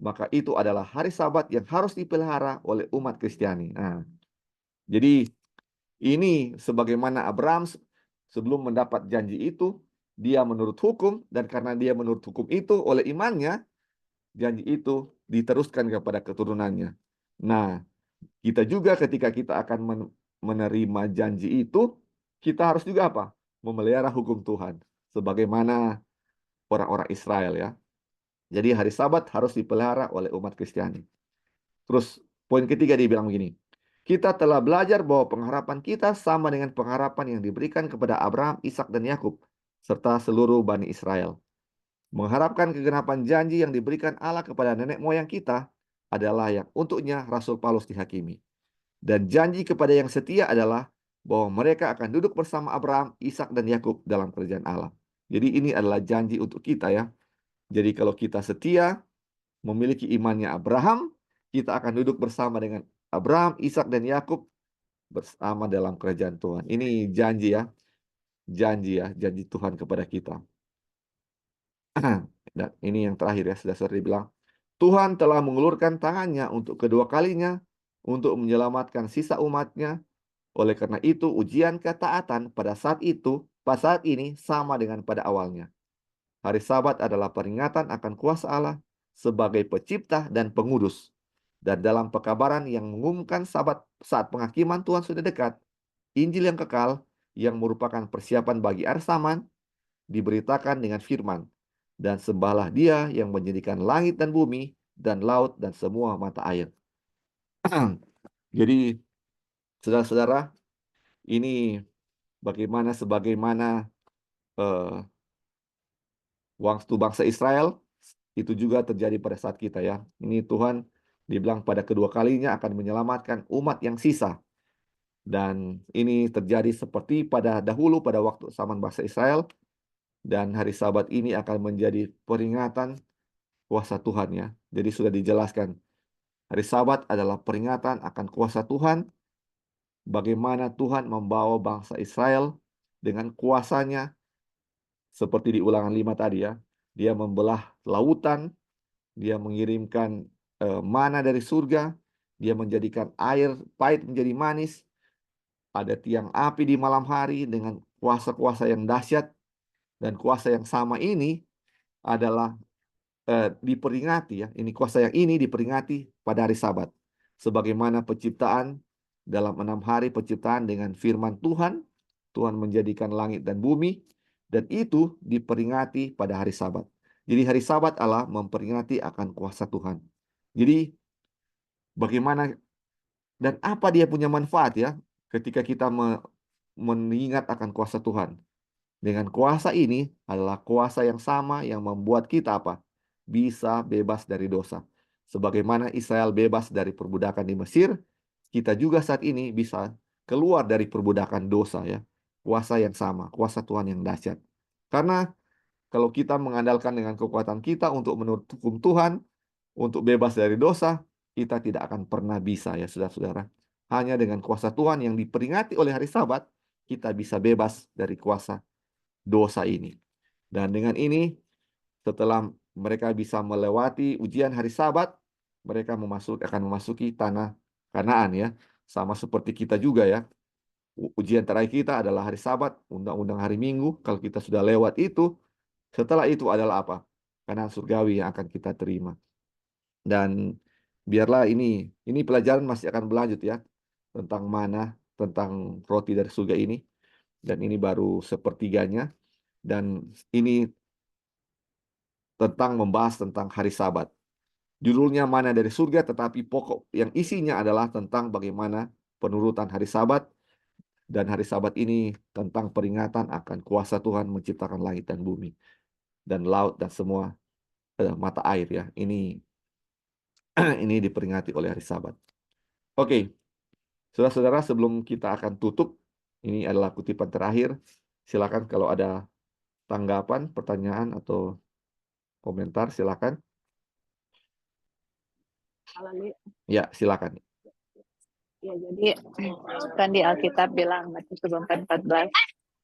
S1: maka itu adalah hari Sabat yang harus dipelihara oleh umat Kristiani. Nah, jadi Ini sebagaimana Abraham sebelum mendapat janji itu, dia menurut hukum, dan karena dia menurut hukum itu, oleh imannya, janji itu diteruskan kepada keturunannya. Nah, kita juga ketika kita akan menerima janji itu, kita harus juga apa? Memelihara hukum Tuhan. Sebagaimana orang-orang Israel ya. Jadi hari Sabat harus dipelihara oleh umat Kristiani. Terus poin ketiga dia bilang begini. Kita telah belajar bahwa pengharapan kita sama dengan pengharapan yang diberikan kepada Abraham, Ishak dan Yakub serta seluruh Bani Israel. Mengharapkan kegenapan janji yang diberikan Allah kepada nenek moyang kita adalah yang untuknya Rasul Paulus dihakimi. Dan janji kepada yang setia adalah bahwa mereka akan duduk bersama Abraham, Ishak dan Yakub dalam kerajaan Allah. Jadi ini adalah janji untuk kita ya. Jadi kalau kita setia, memiliki imannya Abraham, kita akan duduk bersama dengan Abraham, Ishak dan Yakub bersama dalam kerajaan Tuhan. Ini janji ya. Janji Tuhan kepada kita. Dan ini yang terakhir ya, saudara dibilang, Tuhan telah mengulurkan tangannya untuk kedua kalinya untuk menyelamatkan sisa umatnya. Oleh karena itu, ujian ketaatan pada saat ini sama dengan pada awalnya. Hari Sabat adalah peringatan akan kuasa Allah sebagai pencipta dan pengudus. Dan dalam pekabaran yang mengumumkan Sabat saat penghakiman Tuhan sudah dekat, Injil yang kekal yang merupakan persiapan bagi akhir zaman diberitakan dengan firman. Dan sembahlah Dia yang menjadikan langit dan bumi dan laut dan semua mata air. Jadi, saudara-saudara, ini sebagaimana waktu bangsa Israel, itu juga terjadi pada saat kita ya. Ini Tuhan dibilang pada kedua kalinya akan menyelamatkan umat yang sisa. Dan ini terjadi seperti pada dahulu pada waktu zaman bangsa Israel. Dan hari Sabat ini akan menjadi peringatan kuasa Tuhan ya. Jadi sudah dijelaskan. Hari Sabat adalah peringatan akan kuasa Tuhan. Bagaimana Tuhan membawa bangsa Israel dengan kuasanya. Seperti di Ulangan 5 tadi ya. Dia membelah lautan, dia mengirimkan mana dari surga, dia menjadikan air pahit menjadi manis, ada tiang api di malam hari dengan kuasa-kuasa yang dahsyat, dan kuasa yang sama ini adalah diperingati ya. Ini kuasa yang ini diperingati pada hari Sabat. Sebagaimana penciptaan dalam 6 hari penciptaan dengan firman Tuhan, Tuhan menjadikan langit dan bumi, dan itu diperingati pada hari Sabat. Jadi hari Sabat Allah memperingati akan kuasa Tuhan. Jadi bagaimana dan apa dia punya manfaat ya ketika kita mengingat akan kuasa Tuhan. Dengan kuasa ini adalah kuasa yang sama yang membuat kita apa? Bisa bebas dari dosa. Sebagaimana Israel bebas dari perbudakan di Mesir, kita juga saat ini bisa keluar dari perbudakan dosa ya. Kuasa yang sama, kuasa Tuhan yang dahsyat. Karena kalau kita mengandalkan dengan kekuatan kita untuk menurut hukum Tuhan, untuk bebas dari dosa, kita tidak akan pernah bisa ya saudara-saudara. Hanya dengan kuasa Tuhan yang diperingati oleh hari Sabat, kita bisa bebas dari kuasa dosa ini. Dan dengan ini, setelah mereka bisa melewati ujian hari Sabat, mereka akan memasuki tanah Kanaan ya. Sama seperti kita juga ya. Ujian terakhir kita adalah hari Sabat, undang-undang hari Minggu. Kalau kita sudah lewat itu, setelah itu adalah apa? Kanaan surgawi yang akan kita terima. Dan biarlah ini pelajaran masih akan berlanjut ya. Tentang mana, tentang roti dari surga ini. Dan ini baru sepertiganya. Dan ini membahas tentang hari Sabat. Judulnya mana dari surga, tetapi pokok yang isinya adalah tentang bagaimana penurutan hari Sabat. Dan hari Sabat ini tentang peringatan akan kuasa Tuhan menciptakan langit dan bumi. Dan laut dan semua mata air ya. Ini diperingati oleh hari Sabat. Oke. Saudara-saudara, sebelum kita akan tutup, ini adalah kutipan terakhir. Silakan kalau ada tanggapan, pertanyaan, atau komentar, silakan. Ya, silakan.
S4: Ya, jadi kan di Alkitab bilang Matius 24:14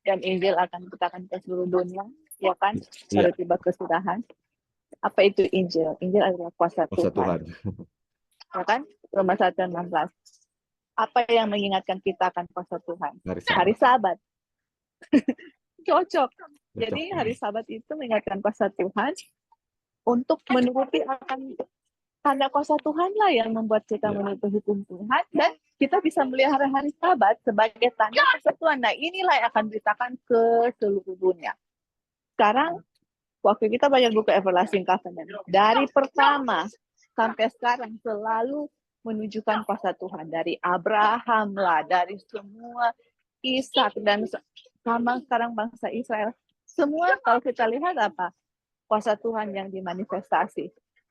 S4: dan Injil akan dikatakan ke seluruh dunia, ya kan? Baru tiba kesudahan. Apa itu Injil? Injil adalah kuasa Tuhan.
S1: Tuhan.
S4: Ya kan? Roma 1:16. Apa yang mengingatkan kita akan kuasa Tuhan?
S1: Hari
S4: Hari
S1: Sabat.
S4: Sabat. Cocok.
S1: Cocok.
S4: Jadi hari Sabat itu mengingatkan kuasa Tuhan untuk menuruti akan tanda kuasa Tuhan lah yang membuat kita menuruti hukum Tuhan, dan kita bisa melihara hari Sabat sebagai tanda kuasa Tuhan. Nah, inilah yang akan diberitakan ke seluruh dunia. Sekarang waktu kita baca buku Everlasting Covenant, dari pertama sampai sekarang selalu menunjukkan kuasa Tuhan. Dari Abraham lah, dari semua Ishak, dan sama sekarang bangsa Israel. Semua kalau kita lihat apa? Kuasa Tuhan yang dimanifestasi.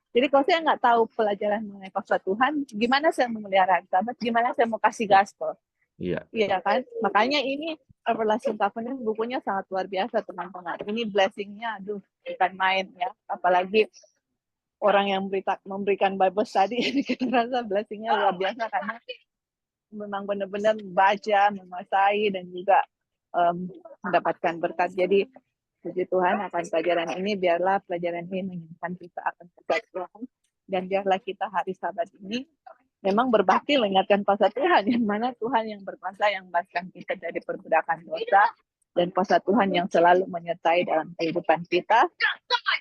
S4: Jadi kalau saya nggak tahu pelajaran mengenai kuasa Tuhan, gimana saya memelihara hari Sabat, gimana saya mau kasih gospel?
S1: Iya.
S4: Iya kan? Makanya ini Everlasting Covenant bukunya sangat luar biasa, teman-teman. Ini blessing-nya, aduh, bukan main ya. Apalagi orang yang memberikan Bible study, kita rasa blessing-nya luar biasa karena memang benar-benar baca, menguasai, dan juga mendapatkan berkat. Jadi puji Tuhan akan pelajaran ini, biarlah pelajaran ini mengingatkan kita akan kuasa Tuhan, dan biarlah kita hari Sabat ini memang berbakti mengingatkan kuasa Tuhan, yang mana Tuhan yang berkuasa yang membebaskan kita dari perbudakan dosa, dan kuasa Tuhan yang selalu menyertai dalam kehidupan kita.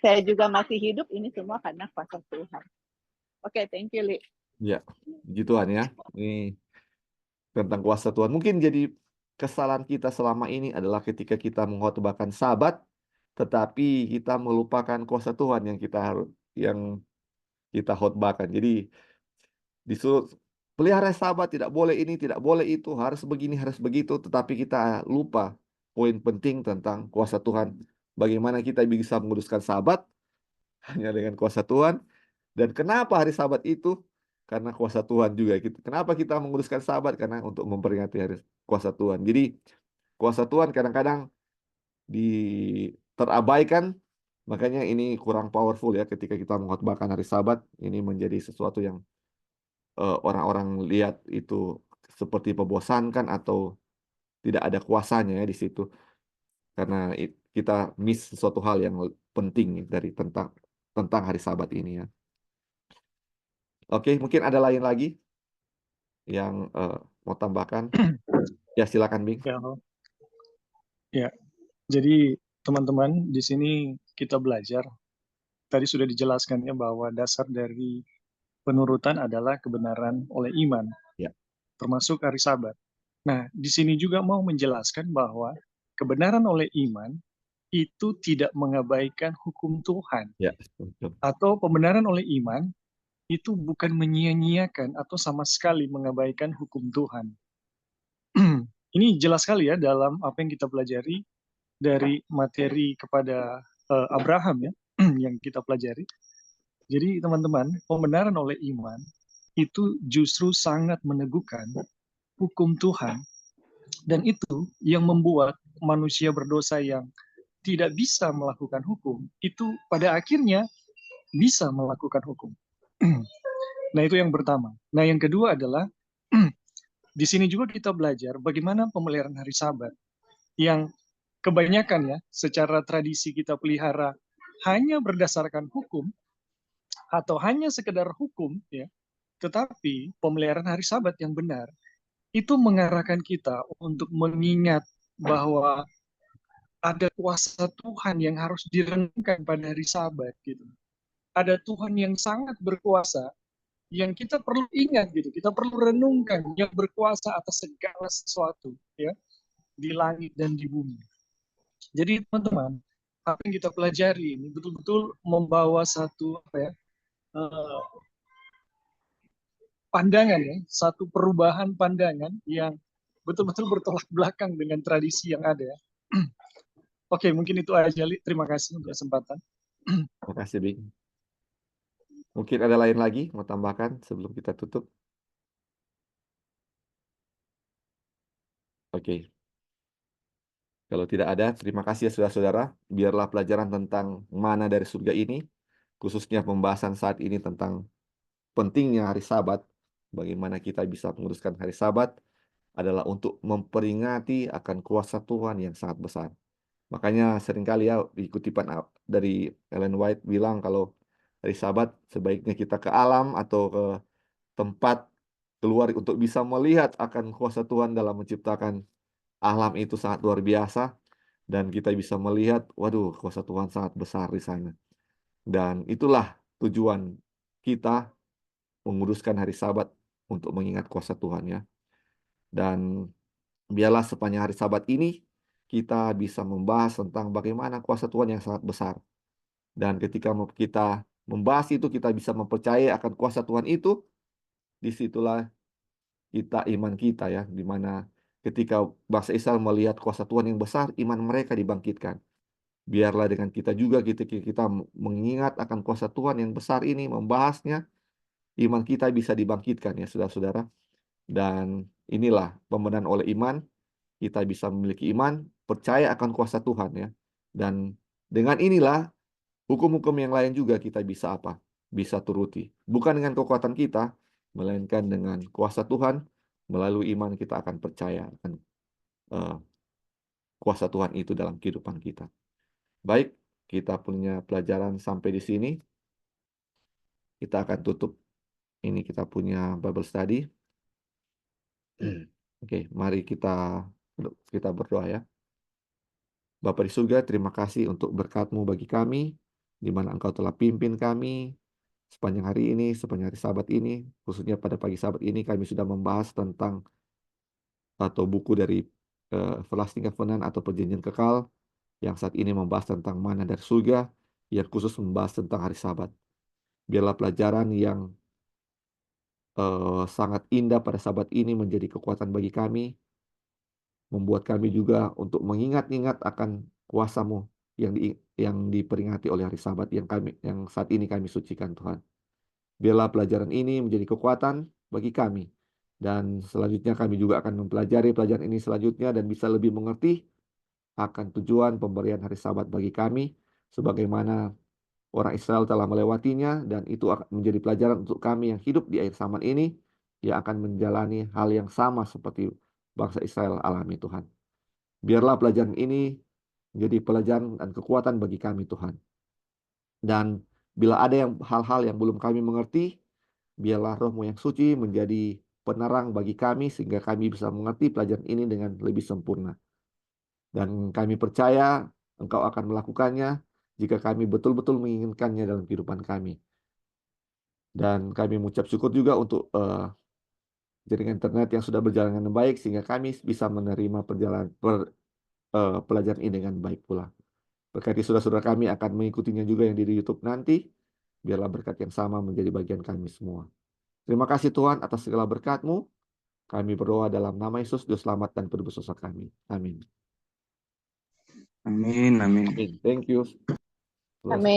S4: Saya juga masih hidup, ini semua karena kuasa Tuhan. Oke, thank you, Li.
S1: Ya, puji Tuhan ya. Ini tentang kuasa Tuhan. Mungkin jadi kesalahan kita selama ini adalah ketika kita mengkhotbahkan Sabat, tetapi kita melupakan kuasa Tuhan yang kita khotbahkan. Jadi disuruh pelihara Sabat, tidak boleh ini, tidak boleh itu, harus begini, harus begitu, tetapi kita lupa poin penting tentang kuasa Tuhan. Bagaimana kita bisa menguduskan Sabat hanya dengan kuasa Tuhan. Dan kenapa hari Sabat itu? Karena kuasa Tuhan juga. Kenapa kita menguduskan Sabat? Karena untuk memperingati hari kuasa Tuhan. Jadi kuasa Tuhan kadang-kadang terabaikan. Makanya ini kurang powerful ya ketika kita mengkhotbahkan hari Sabat. Ini menjadi sesuatu yang orang-orang lihat itu seperti membosankan atau tidak ada kuasanya ya di situ. Karena kita miss sesuatu hal yang penting dari tentang hari Sabat ini ya. Oke, mungkin ada lain lagi yang mau tambahkan? Ya, silakan, Bing.
S5: Ya, jadi teman-teman di sini kita belajar. Tadi sudah dijelaskannya bahwa dasar dari penurutan adalah kebenaran oleh iman,
S1: Ya.
S5: termasuk hari Sabat. Nah, di sini juga mau menjelaskan bahwa kebenaran oleh iman itu tidak mengabaikan hukum Tuhan.
S1: Ya, betul.
S5: Atau pembenaran oleh iman itu bukan menyia-nyiakan atau sama sekali mengabaikan hukum Tuhan. Ini jelas sekali ya dalam apa yang kita pelajari dari materi kepada Abraham ya, yang kita pelajari. Jadi teman-teman, pembenaran oleh iman itu justru sangat meneguhkan hukum Tuhan. Dan itu yang membuat manusia berdosa yang tidak bisa melakukan hukum, itu pada akhirnya bisa melakukan hukum. Nah, itu yang pertama. Nah, yang kedua adalah di sini juga kita belajar bagaimana pemeliharaan hari Sabat yang kebanyakan ya secara tradisi kita pelihara hanya berdasarkan hukum atau hanya sekedar hukum ya. Tetapi pemeliharaan hari Sabat yang benar itu mengarahkan kita untuk mengingat bahwa ada kuasa Tuhan yang harus direnungkan pada hari Sabat gitu. Ada Tuhan yang sangat berkuasa yang kita perlu ingat gitu, kita perlu renungkan, yang berkuasa atas segala sesuatu ya di langit dan di bumi. Jadi teman-teman, apa yang kita pelajari ini betul-betul membawa satu pandangan ya, satu perubahan pandangan yang betul-betul bertolak belakang dengan tradisi yang ada. Oke, mungkin itu aja, Li. Terima kasih untuk kesempatan.
S1: Terima kasih, Bing. Mungkin ada lain lagi mau tambahkan sebelum kita tutup? Oke. Kalau tidak ada, terima kasih ya saudara-saudara. Biarlah pelajaran tentang mana dari surga ini, khususnya pembahasan saat ini tentang pentingnya hari Sabat, bagaimana kita bisa menguruskan hari Sabat, adalah untuk memperingati akan kuasa Tuhan yang sangat besar. Makanya seringkali ya di kutipan dari Ellen White bilang kalau hari Sabat sebaiknya kita ke alam atau ke tempat keluar untuk bisa melihat akan kuasa Tuhan dalam menciptakan alam itu sangat luar biasa. Dan kita bisa melihat, waduh, kuasa Tuhan sangat besar di sana. Dan itulah tujuan kita menguduskan hari Sabat untuk mengingat kuasa Tuhan ya. Dan biarlah sepanjang hari Sabat ini kita bisa membahas tentang bagaimana kuasa Tuhan yang sangat besar. Dan ketika kita membahas itu, kita bisa mempercayai akan kuasa Tuhan itu, disitulah iman kita ya, di mana ketika bangsa Israel melihat kuasa Tuhan yang besar, iman mereka dibangkitkan. Biarlah dengan kita juga kita mengingat akan kuasa Tuhan yang besar ini, membahasnya, iman kita bisa dibangkitkan ya saudara-saudara. Dan inilah pembenaran oleh iman, kita bisa memiliki iman, percaya akan kuasa Tuhan ya. Dan dengan inilah hukum-hukum yang lain juga kita bisa apa? Bisa turuti. Bukan dengan kekuatan kita, melainkan dengan kuasa Tuhan, melalui iman kita akan percaya akan kuasa Tuhan itu dalam kehidupan kita. Baik, kita punya pelajaran sampai di sini. Kita akan tutup. Ini kita punya Bible study. Oke, mari kita berdoa ya. Bapa di surga, terima kasih untuk berkat-Mu bagi kami, di mana Engkau telah pimpin kami sepanjang hari ini, sepanjang hari Sabat ini, khususnya pada pagi Sabat ini kami sudah membahas tentang atau buku dari Everlasting Covenant atau Perjanjian Kekal, yang saat ini membahas tentang mana dari surga, yang khusus membahas tentang hari Sabat. Biarlah pelajaran yang sangat indah pada Sabat ini menjadi kekuatan bagi kami, membuat kami juga untuk mengingat-ingat akan kuasa-Mu yang diperingati oleh hari Sabat yang saat ini kami sucikan Tuhan. Biarlah pelajaran ini menjadi kekuatan bagi kami, dan selanjutnya kami juga akan mempelajari pelajaran ini selanjutnya dan bisa lebih mengerti akan tujuan pemberian hari Sabat bagi kami, sebagaimana orang Israel telah melewatinya, dan itu akan menjadi pelajaran untuk kami yang hidup di akhir zaman ini, yang akan menjalani hal yang sama seperti bangsa Israel alami Tuhan. Biarlah pelajaran ini menjadi pelajaran dan kekuatan bagi kami Tuhan. Dan bila ada hal-hal yang belum kami mengerti, biarlah Roh-Mu yang suci menjadi penerang bagi kami, sehingga kami bisa mengerti pelajaran ini dengan lebih sempurna. Dan kami percaya Engkau akan melakukannya jika kami betul-betul menginginkannya dalam kehidupan kami. Dan kami mengucap syukur juga untuk jaringan internet yang sudah berjalan dengan baik, sehingga kami bisa menerima pelajaran ini dengan baik pula. Berkati saudara-saudara kami akan mengikutinya juga yang di YouTube nanti. Biarlah berkat yang sama menjadi bagian kami semua. Terima kasih Tuhan atas segala berkat-Mu. Kami berdoa dalam nama Yesus, Juru Selamat dan Penebus dosa kami. Amin.
S3: Amin, amin.
S1: Thank you.
S4: Amin.